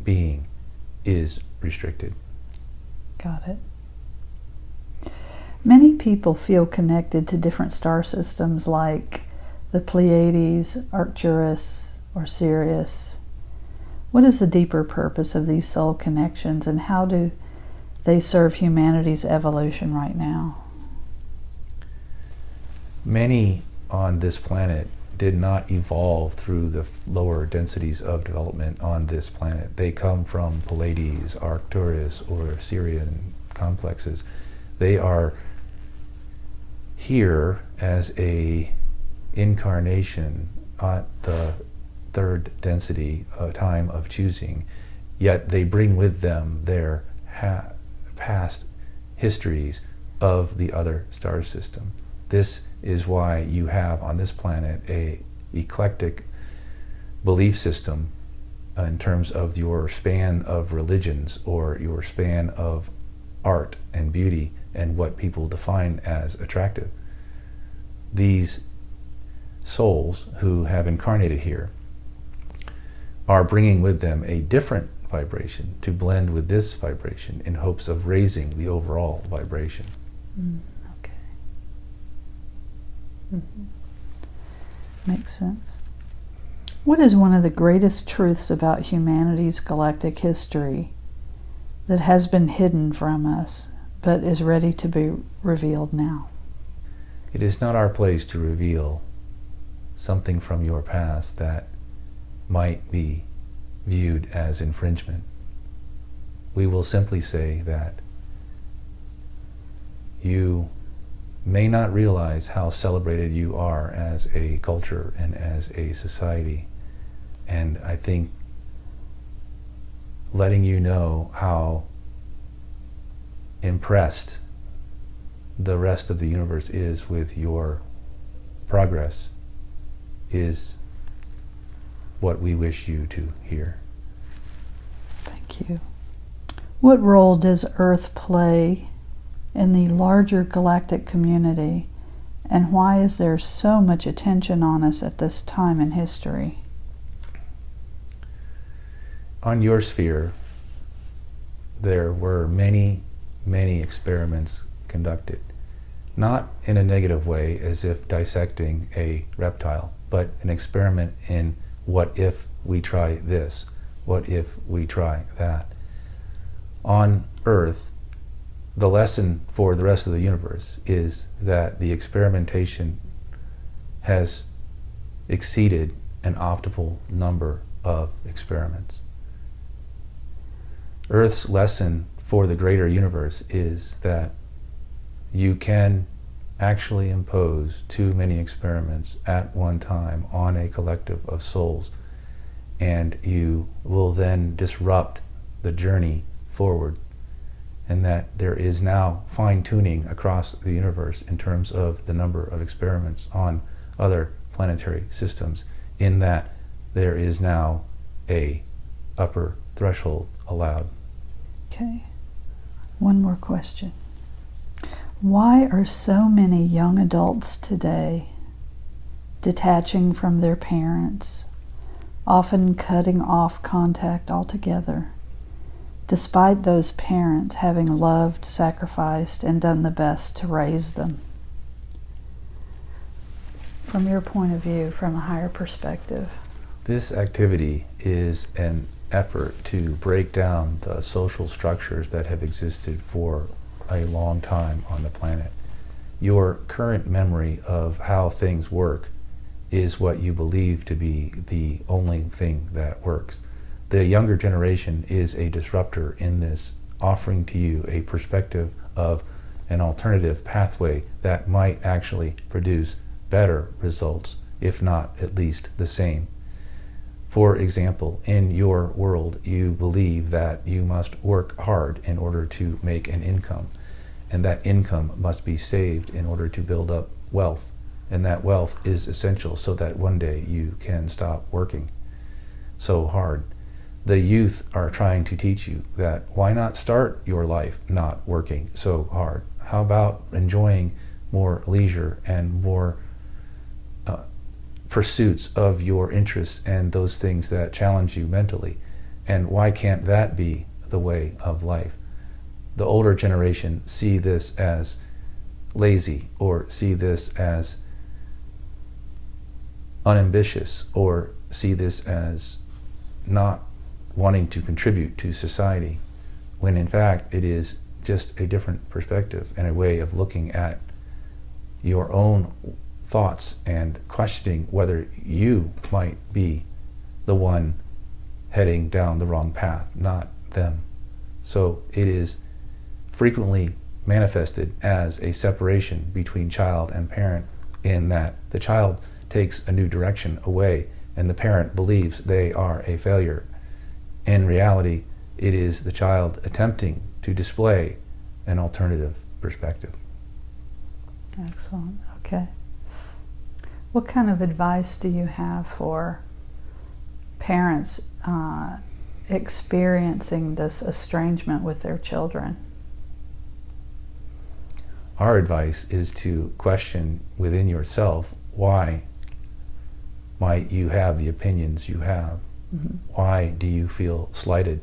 being is restricted. Got it. Many people feel connected to different star systems like the Pleiades, Arcturus, or Sirius. What is the deeper purpose of these soul connections, and how do they serve humanity's evolution right now? Many on this planet did not evolve through the lower densities of development on this planet. They come from Pleiades, Arcturus, or Sirian complexes. They are here as a incarnation at the third density time of choosing, yet they bring with them their past histories of the other star system. This is why you have on this planet a eclectic belief system in terms of your span of religions or your span of art and beauty and what people define as attractive. These souls who have incarnated here are bringing with them a different vibration to blend with this vibration in hopes of raising the overall vibration. Okay. Mm-hmm. Makes sense. What is one of the greatest truths about humanity's galactic history that has been hidden from us but is ready to be revealed now? It is not our place to reveal something from your past that might be viewed as infringement. We will simply say that you may not realize how celebrated you are as a culture and as a society. And I think letting you know how impressed the rest of the universe is with your progress is what we wish you to hear. Thank you. What role does Earth play in the larger galactic community, and why is there so much attention on us at this time in history? On your sphere, there were many, many experiments conducted, not in a negative way as if dissecting a reptile, but an experiment in what if we try this, what if we try that. On Earth, the lesson for the rest of the universe is that the experimentation has exceeded an optimal number of experiments. Earth's lesson for the greater universe is that you can actually impose too many experiments at one time on a collective of souls, and you will then disrupt the journey forward, and that there is now fine-tuning across the universe in terms of the number of experiments on other planetary systems, in that there is now a upper threshold allowed. Okay. One more question. Why are so many young adults today detaching from their parents, often cutting off contact altogether, despite those parents having loved, sacrificed, and done the best to raise them? From your point of view, from a higher perspective. This activity is an effort to break down the social structures that have existed for a long time on the planet. Your current memory of how things work is what you believe to be the only thing that works. The younger generation is a disruptor in this, offering to you a perspective of an alternative pathway that might actually produce better results, if not at least the same. For example, in your world, you believe that you must work hard in order to make an income, and that income must be saved in order to build up wealth, and that wealth is essential so that one day you can stop working so hard. The youth are trying to teach you that why not start your life not working so hard? How about enjoying more leisure and more pursuits of your interests and those things that challenge you mentally? And why can't that be the way of life? The older generation see this as lazy, or see this as unambitious, or see this as not wanting to contribute to society, when in fact it is just a different perspective and a way of looking at your own thoughts and questioning whether you might be the one heading down the wrong path, not them. So it is frequently manifested as a separation between child and parent, in that the child takes a new direction away and the parent believes they are a failure. In reality, it is the child attempting to display an alternative perspective. Excellent. Okay. What kind of advice do you have for parents experiencing this estrangement with their children? Our advice is to question within yourself, why might you have the opinions you have? Mm-hmm. Why do you feel slighted?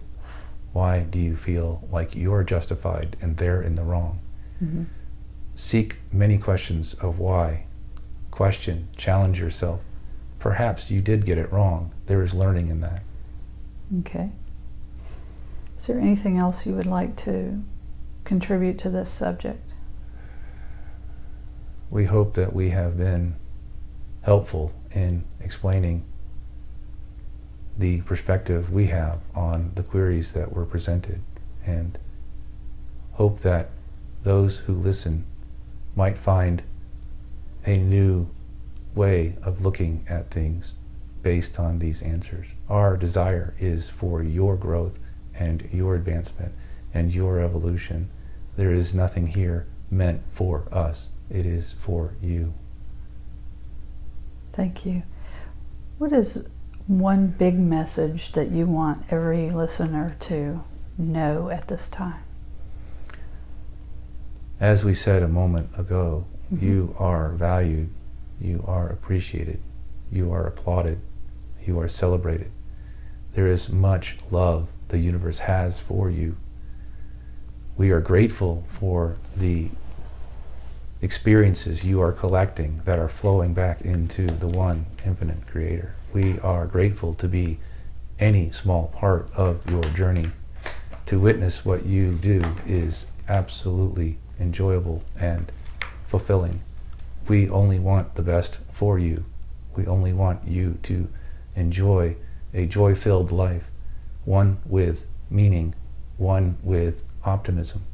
Why do you feel like you're justified and they're in the wrong? Mm-hmm. Seek many questions of why. Question, challenge yourself. Perhaps you did get it wrong. There is learning in that. Okay. Is there anything else you would like to contribute to this subject? We hope that we have been helpful in explaining the perspective we have on the queries that were presented, and hope that those who listen might find a new way of looking at things based on these answers. Our desire is for your growth and your advancement and your evolution. There is nothing here meant for us. It is for you. Thank you. What is one big message that you want every listener to know at this time? As we said a moment ago, Mm-hmm. you are valued, you are appreciated, you are applauded, you are celebrated. There is much love the universe has for you. We are grateful for the experiences you are collecting that are flowing back into the one infinite creator. We are grateful to be any small part of your journey. To witness what you do is absolutely enjoyable and fulfilling. We only want the best for you. We only want you to enjoy a joy-filled life, one with meaning, one with optimism,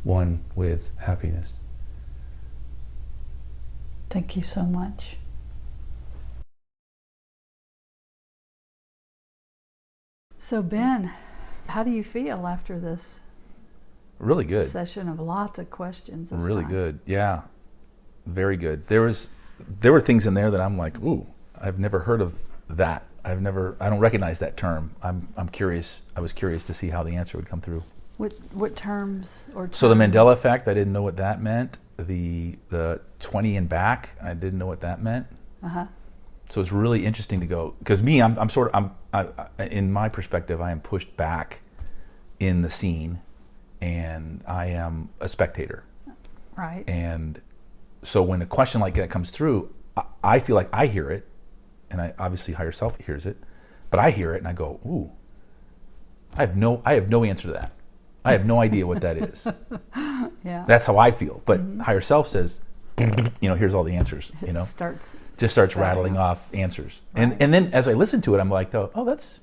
one with happiness. Thank you so much. So Ben, how do you feel after this Really good. session of lots of questions this Really time? good. Yeah. Very good. There were things in there that I'm like, ooh, I've never heard of that. I don't recognize that term. I'm curious. I was curious to see how the answer would come through. What terms or terms? So the Mandela effect, I didn't know what that meant. The 20 and back, I didn't know what that meant. Uh-huh. So it's really interesting to go, because me, I'm in my perspective, I am pushed back in the scene, and I am a spectator. Right. And so when a question like that comes through, I feel like I hear it, and I obviously higher self hears it, but I hear it and I go, ooh, I have no answer to that. I have no idea what that is. Yeah. That's how I feel. But higher self says, here's all the answers. Just starts rattling off answers. Right. And then as I listen to it, I'm like, oh, that's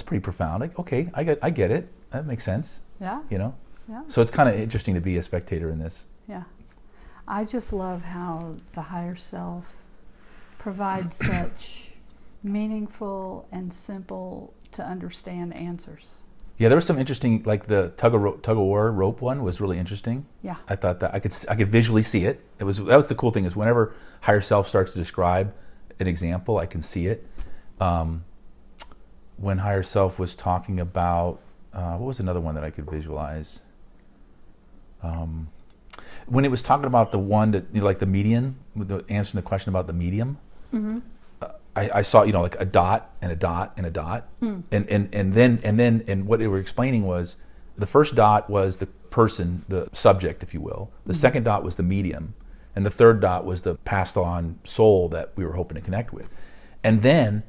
pretty profound. Like, okay, I get it. That makes sense. Yeah. Yeah. So it's kind of interesting to be a spectator in this. Yeah. I just love how the higher self provides such meaningful and simple to understand answers. Yeah, there was some interesting, like the tug of war rope one was really interesting. Yeah. I thought that I could visually see it. That was the cool thing, is whenever higher self starts to describe an example, I can see it. When higher self was talking about what was another one that I could visualize? When it was talking about the one that, like the medium, answering the question about the medium. Mm-hmm. I saw, like a dot and a dot and a dot, and then what they were explaining was, the first dot was the person, the subject, if you will. The second dot was the medium, and the third dot was the passed on soul that we were hoping to connect with. And then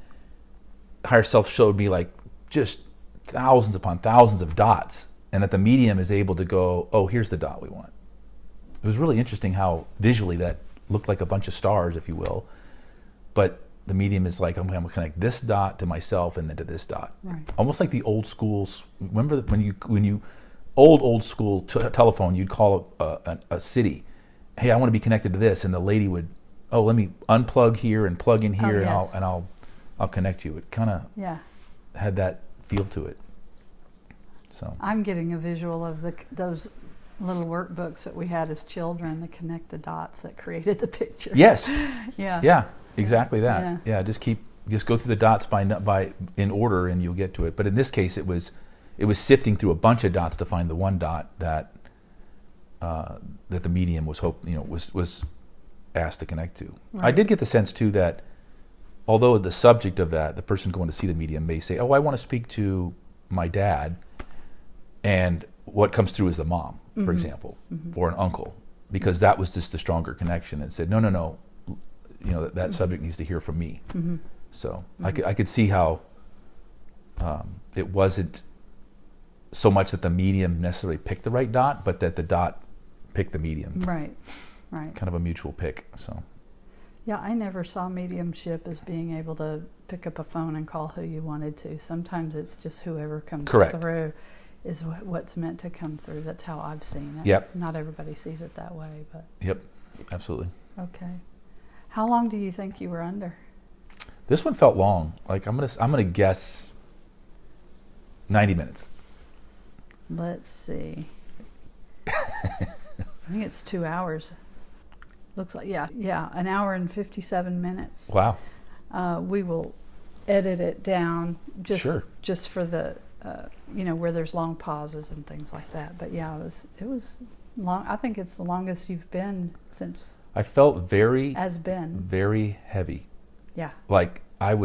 higher self showed me like just thousands upon thousands of dots, and that the medium is able to go, oh, here's the dot we want. It was really interesting how visually that looked like a bunch of stars, if you will, but the medium is like, I'm going to connect this dot to myself and then to this dot. Right. Almost like the old schools. Remember when you old school telephone, you'd call a city, hey, I want to be connected to this, and the lady would, oh, let me unplug here and plug in here, yes. and I'll connect you. It kind of had that feel to it. So I'm getting a visual of those little workbooks that we had as children, that connect the dots that created the picture. Yes. Yeah. Yeah. Exactly that. Yeah. Just go through the dots by in order, and you'll get to it. But in this case, it was sifting through a bunch of dots to find the one dot that the medium was asked to connect to. Right. I did get the sense too that although the subject of that, the person going to see the medium, may say, "Oh, I want to speak to my dad," and what comes through is the mom, for example, or an uncle, because that was just the stronger connection, and said, no. That subject needs to hear from me. Mm-hmm. So I could see how it wasn't so much that the medium necessarily picked the right dot, but that the dot picked the medium. Right. Kind of a mutual pick. So. Yeah, I never saw mediumship as being able to pick up a phone and call who you wanted to. Sometimes it's just whoever comes through is what's meant to come through. That's how I've seen it. Yep. Not everybody sees it that way, but. Yep, absolutely. Okay. How long do you think you were under? This one felt long. Like I'm gonna guess 90 minutes. Let's see. I think it's 2 hours. Looks like an hour and 57 minutes. Wow. We will edit it down just for the where there's long pauses and things like that. But yeah, it was long. I think it's the longest you've been since. I felt very heavy. Yeah. Like I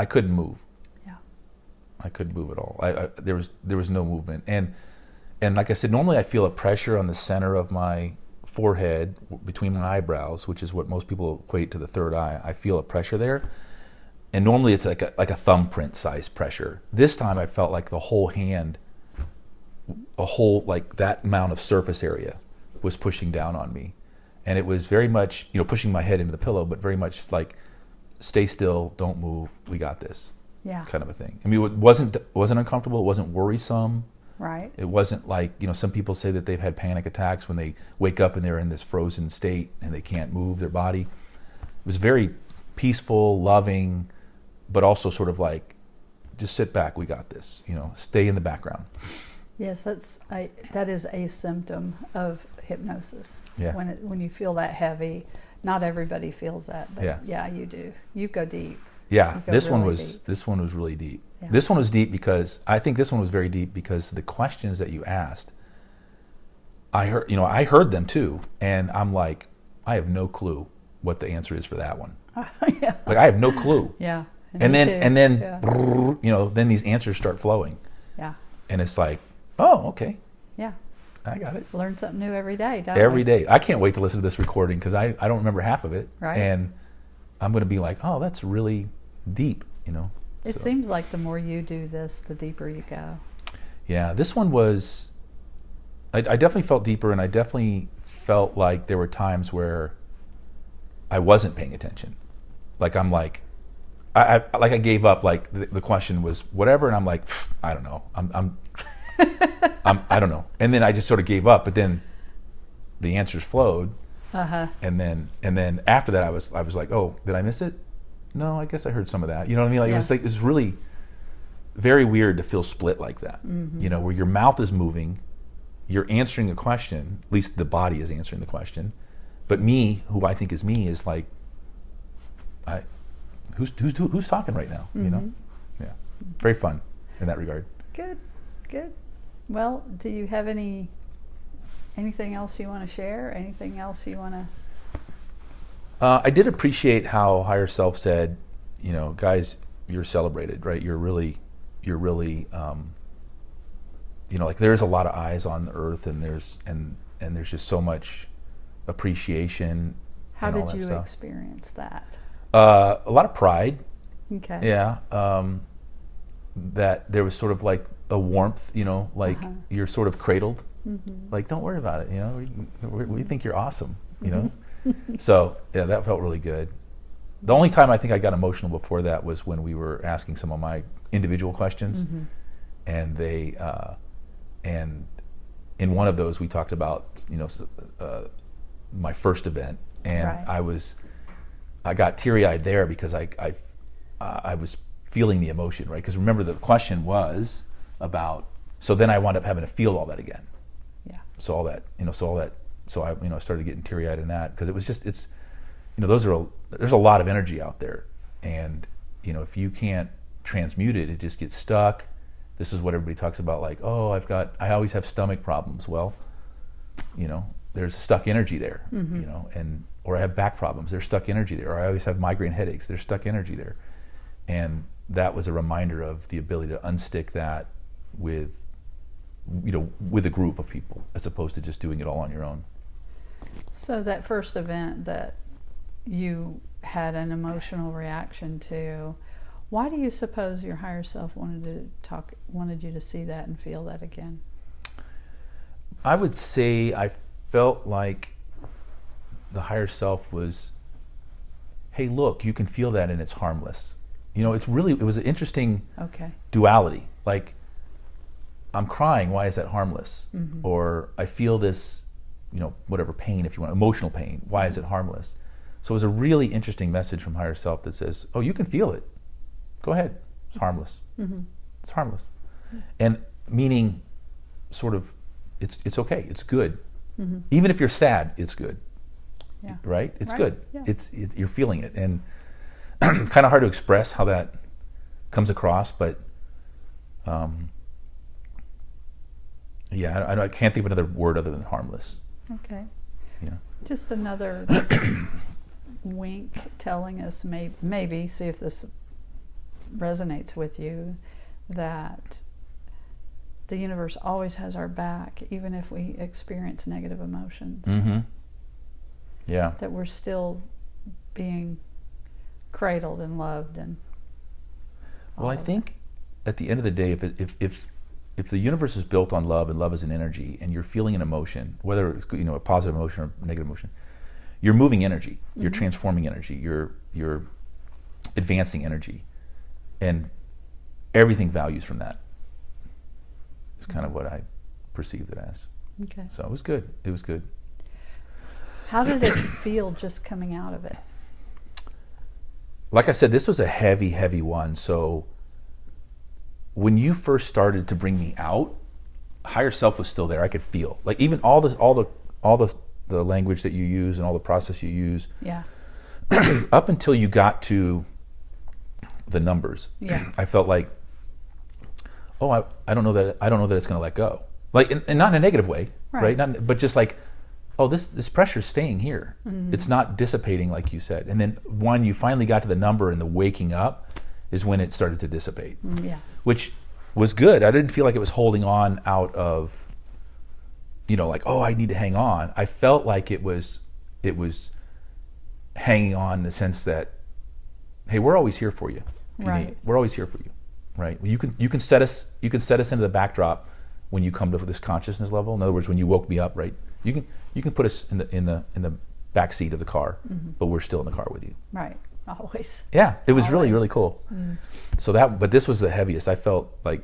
couldn't move. Yeah. I couldn't move at all. There was no movement. And like I said, normally I feel a pressure on the center of my forehead between my eyebrows, which is what most people equate to the third eye. I feel a pressure there. And normally it's like a thumbprint size pressure. This time I felt like the whole hand, like that amount of surface area was pushing down on me. And it was very much, pushing my head into the pillow, but very much like, stay still, don't move, we got this. Yeah. Kind of a thing. I mean, it wasn't uncomfortable, it wasn't worrisome, Right. It wasn't like, some people say that they've had panic attacks when they wake up and they're in this frozen state and they can't move their body. It was very peaceful, loving, but also sort of like, just sit back, we got this, stay in the background. Yes, that is a symptom of hypnosis. Yeah. When you feel that heavy, not everybody feels that, but yeah, you do. You go deep. Yeah, this one really was deep. This one was really deep. Yeah. This one was deep because I think this one was very deep because the questions that you asked, I heard them too, and I'm like, I have no clue what the answer is for that one. Yeah. Like I have no clue. Yeah. And then yeah. then these answers start flowing. Yeah. And it's like, oh, okay, Yeah. I got it. Learn something new every day, don't Every we? day. I can't wait to listen to this recording because I don't remember half of it. Right. And I'm going to be like, oh, that's really deep, It So, seems like the more you do this, the deeper you go. yeah, this one was, I definitely felt deeper, and I definitely felt like there were times where I wasn't paying attention. Like I'm like, I gave up. Like the question was whatever, and I'm like, I don't know. I don't know. And then I just sort of gave up. But then the answers flowed. Uh-huh. And then after that, I was like, oh, did I miss it? No, I guess I heard some of that. You know what I mean? Like Yeah. it was really very weird to feel split like that. Mm-hmm. Where your mouth is moving, you're answering a question. At least the body is answering the question. But me, who I think is me, is like, who's talking right now? Mm-hmm. Yeah, very fun in that regard. Good. Well, do you have anything else you want to share? Anything else you want to? I did appreciate how Higher Self said, guys, you're celebrated, right? You're really, like there's a lot of eyes on the earth, and there's just so much appreciation. How and all did that you stuff. experience that? A lot of pride. Okay. Yeah. That there was sort of like a warmth, like you're sort of cradled. Mm-hmm. Like, don't worry about it. We think you're awesome. So yeah, that felt really good. The only time I think I got emotional before that was when we were asking some of my individual questions, Mm-hmm. and they, and in one of those we talked about, my first event, and Right. I got teary-eyed there because I was feeling the emotion, right? Because remember the question was about. So then I wound up having to feel all that again. Yeah. So I started getting teary-eyed in that because it was just there's a lot of energy out there, and if you can't transmute it, it just gets stuck. This is what everybody talks about, like, oh, I always have stomach problems. Well, there's stuck energy there, Mm-hmm. or I have back problems. There's stuck energy there. Or I always have migraine headaches. There's stuck energy there, and that was a reminder of the ability to unstick that with a group of people, as opposed to just doing it all on your own. So that first event that you had an emotional reaction to, why do you suppose your higher self wanted you to see that and feel that again? I would say I felt like the higher self was, hey, look, you can feel that and it's harmless. It was an interesting duality. Like, I'm crying, why is that harmless? Mm-hmm. Or I feel this, whatever pain, if you want, emotional pain, why is it harmless? So it was a really interesting message from higher self that says, oh, you can feel it. Go ahead. It's harmless. Mm-hmm. It's harmless. And meaning sort of, it's okay. It's good. Mm-hmm. Even if you're sad, it's good. Yeah. Right? It's Right. good. Yeah. You're feeling it. And it's kind of hard to express how that comes across, but I can't think of another word other than harmless. Okay. Yeah. Just another wink telling us, maybe, see if this resonates with you, that the universe always has our back, even if we experience negative emotions. Mm-hmm. Yeah. That we're still being cradled and loved. And well, I think at the end of the day, if the universe is built on love, and love is an energy, and you're feeling an emotion, whether it's a positive emotion or a negative emotion, you're moving energy, you're Mm-hmm. transforming energy, you're advancing energy, and everything values from that. It's kind of what I perceived it as. Okay. So it was good. It was good. How did it feel just coming out of it? Like I said, this was a heavy, heavy one. So when you first started to bring me out, higher self was still there. I could feel, like, even all the language that you use and all the process you use. Yeah. Up until you got to the numbers. Yeah. I felt like, oh, I don't know that it's going to let go. Like, and not in a negative way, right? But just like, oh, this pressure's staying here. Mm-hmm. It's not dissipating, like you said. And then when you finally got to the number and the waking up is when it started to dissipate. Yeah. Which was good. I didn't feel like it was holding on out of, like, oh, I need to hang on. I felt like it was hanging on in the sense that, hey, we're always here for you. Right. We're always here for you. Right. You can set us into the backdrop when you come to this consciousness level. In other words, when you woke me up, right? You can put us in the back seat of the car, mm-hmm. but we're still in the car with you. Right. Always. Yeah. It was really, really cool. Mm. So but this was the heaviest. I felt like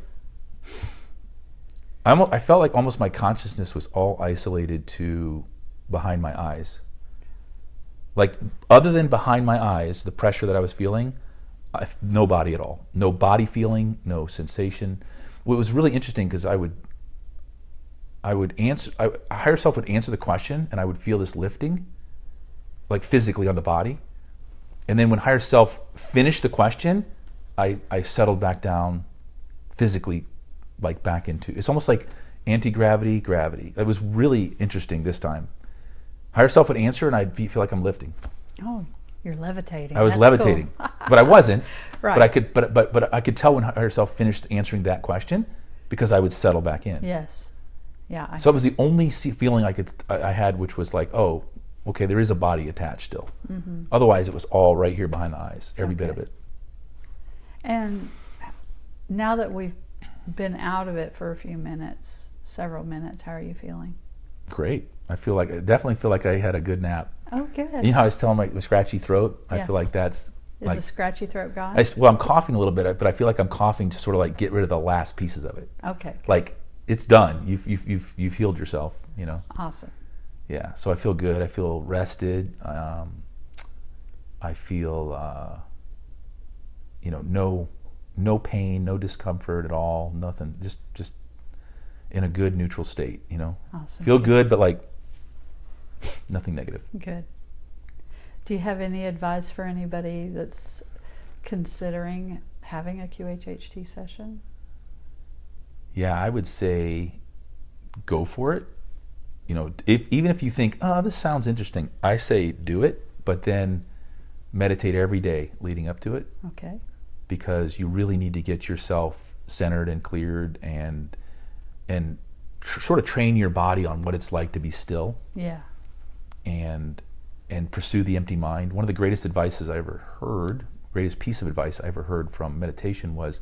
almost my consciousness was all isolated to behind my eyes. Like, other than behind my eyes, the pressure that I was feeling, no body at all. No body feeling, no sensation. What was really interesting, because I would answer, higher self would answer the question, and I would feel this lifting, like physically on the body. And then when higher self finished the question, I settled back down physically, like back into, it's almost like anti-gravity, gravity. It was really interesting this time. Higher self would answer, and I'd feel like I'm lifting. Oh, you're levitating. I was That's levitating, cool. but I wasn't. Right. But I could tell when higher self finished answering that question, because I would settle back in. Yes. Yeah. So it was the only feeling I had, which was like, oh, okay, there is a body attached still. Mm-hmm. Otherwise, it was all right here behind the eyes, every bit of it. And now that we've been out of it for a few minutes, several minutes, how are you feeling? Great. I definitely feel like I had a good nap. Oh, good. You know how I was telling my scratchy throat? Yeah. I feel like that's... Is a scratchy throat gone? I'm coughing a little bit, but I feel like I'm coughing to sort of like get rid of the last pieces of it. Okay. Like, it's done. You've healed yourself, Awesome. Yeah, so I feel good. I feel rested. I feel, no pain, no discomfort at all, nothing. Just in a good neutral state, Awesome. Feel good, but like nothing negative. Good. Do you have any advice for anybody that's considering having a QHHT session? Yeah, I would say go for it. Even if you think, oh, this sounds interesting, I say do it, but then meditate every day leading up to it. Okay. Because you really need to get yourself centered and cleared and sort of train your body on what it's like to be still. Yeah. And pursue the empty mind. One of the greatest piece of advice I ever heard from meditation was,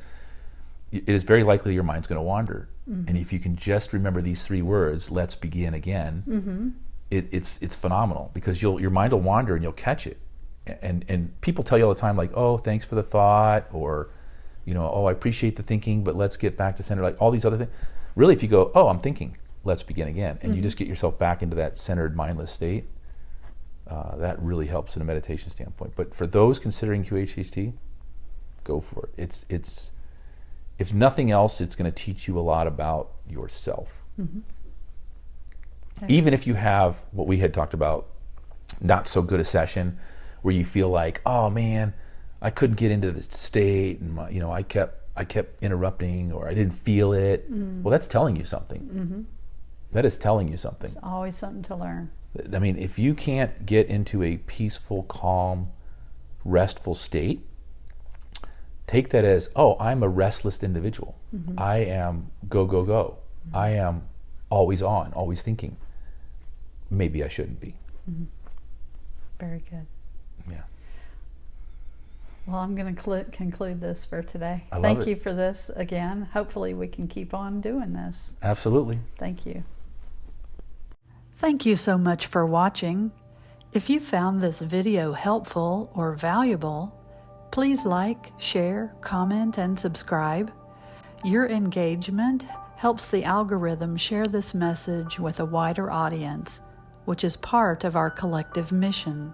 it is very likely your mind's going to wander. Mm-hmm. And if you can just remember these 3 words, let's begin again, mm-hmm. it's phenomenal, because your mind will wander and you'll catch it. And people tell you all the time, like, oh, thanks for the thought, or, oh, I appreciate the thinking, but let's get back to center, like all these other things. Really, if you go, oh, I'm thinking, let's begin again, and mm-hmm. you just get yourself back into that centered, mindless state, that really helps in a meditation standpoint. But for those considering QHHT, go for it. It's if nothing else, it's going to teach you a lot about yourself. Mm-hmm. Even if you have what we had talked about, not so good a session, where you feel like, oh man, I couldn't get into the state, and I kept interrupting, or I didn't feel it. Mm. Well, that's telling you something. Mm-hmm. That is telling you something. There's always something to learn. I mean, if you can't get into a peaceful, calm, restful state, take that as, oh, I'm a restless individual. Mm-hmm. I am go, go, go. Mm-hmm. I am always on, always thinking. Maybe I shouldn't be. Mm-hmm. Very good. Yeah. Well, I'm going to conclude this for today. Thank you for this again. Hopefully we can keep on doing this. Absolutely. Thank you. Thank you so much for watching. If you found this video helpful or valuable, please like, share, comment, and subscribe. Your engagement helps the algorithm share this message with a wider audience, which is part of our collective mission.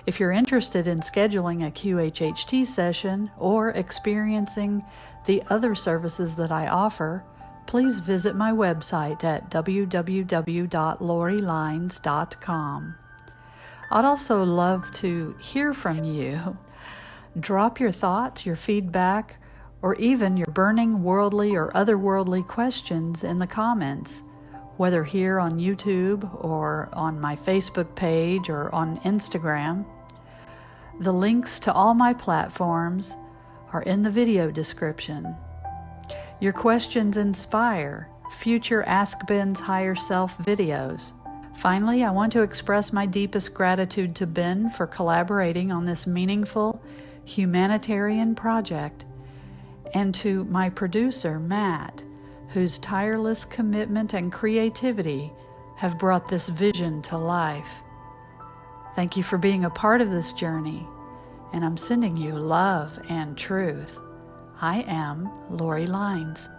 If you're interested in scheduling a QHHT session or experiencing the other services that I offer, please visit my website at www.lorylines.com. I'd also love to hear from you. Drop your thoughts, your feedback, or even your burning worldly or otherworldly questions in the comments, whether here on YouTube or on my Facebook page or on Instagram. The links to all my platforms are in the video description. Your questions inspire future Ask Ben's Higher Self videos. Finally, I want to express my deepest gratitude to Ben for collaborating on this meaningful humanitarian project, and to my producer, Matt, whose tireless commitment and creativity have brought this vision to life. Thank you for being a part of this journey, and I'm sending you love and truth. I am Lori Lines.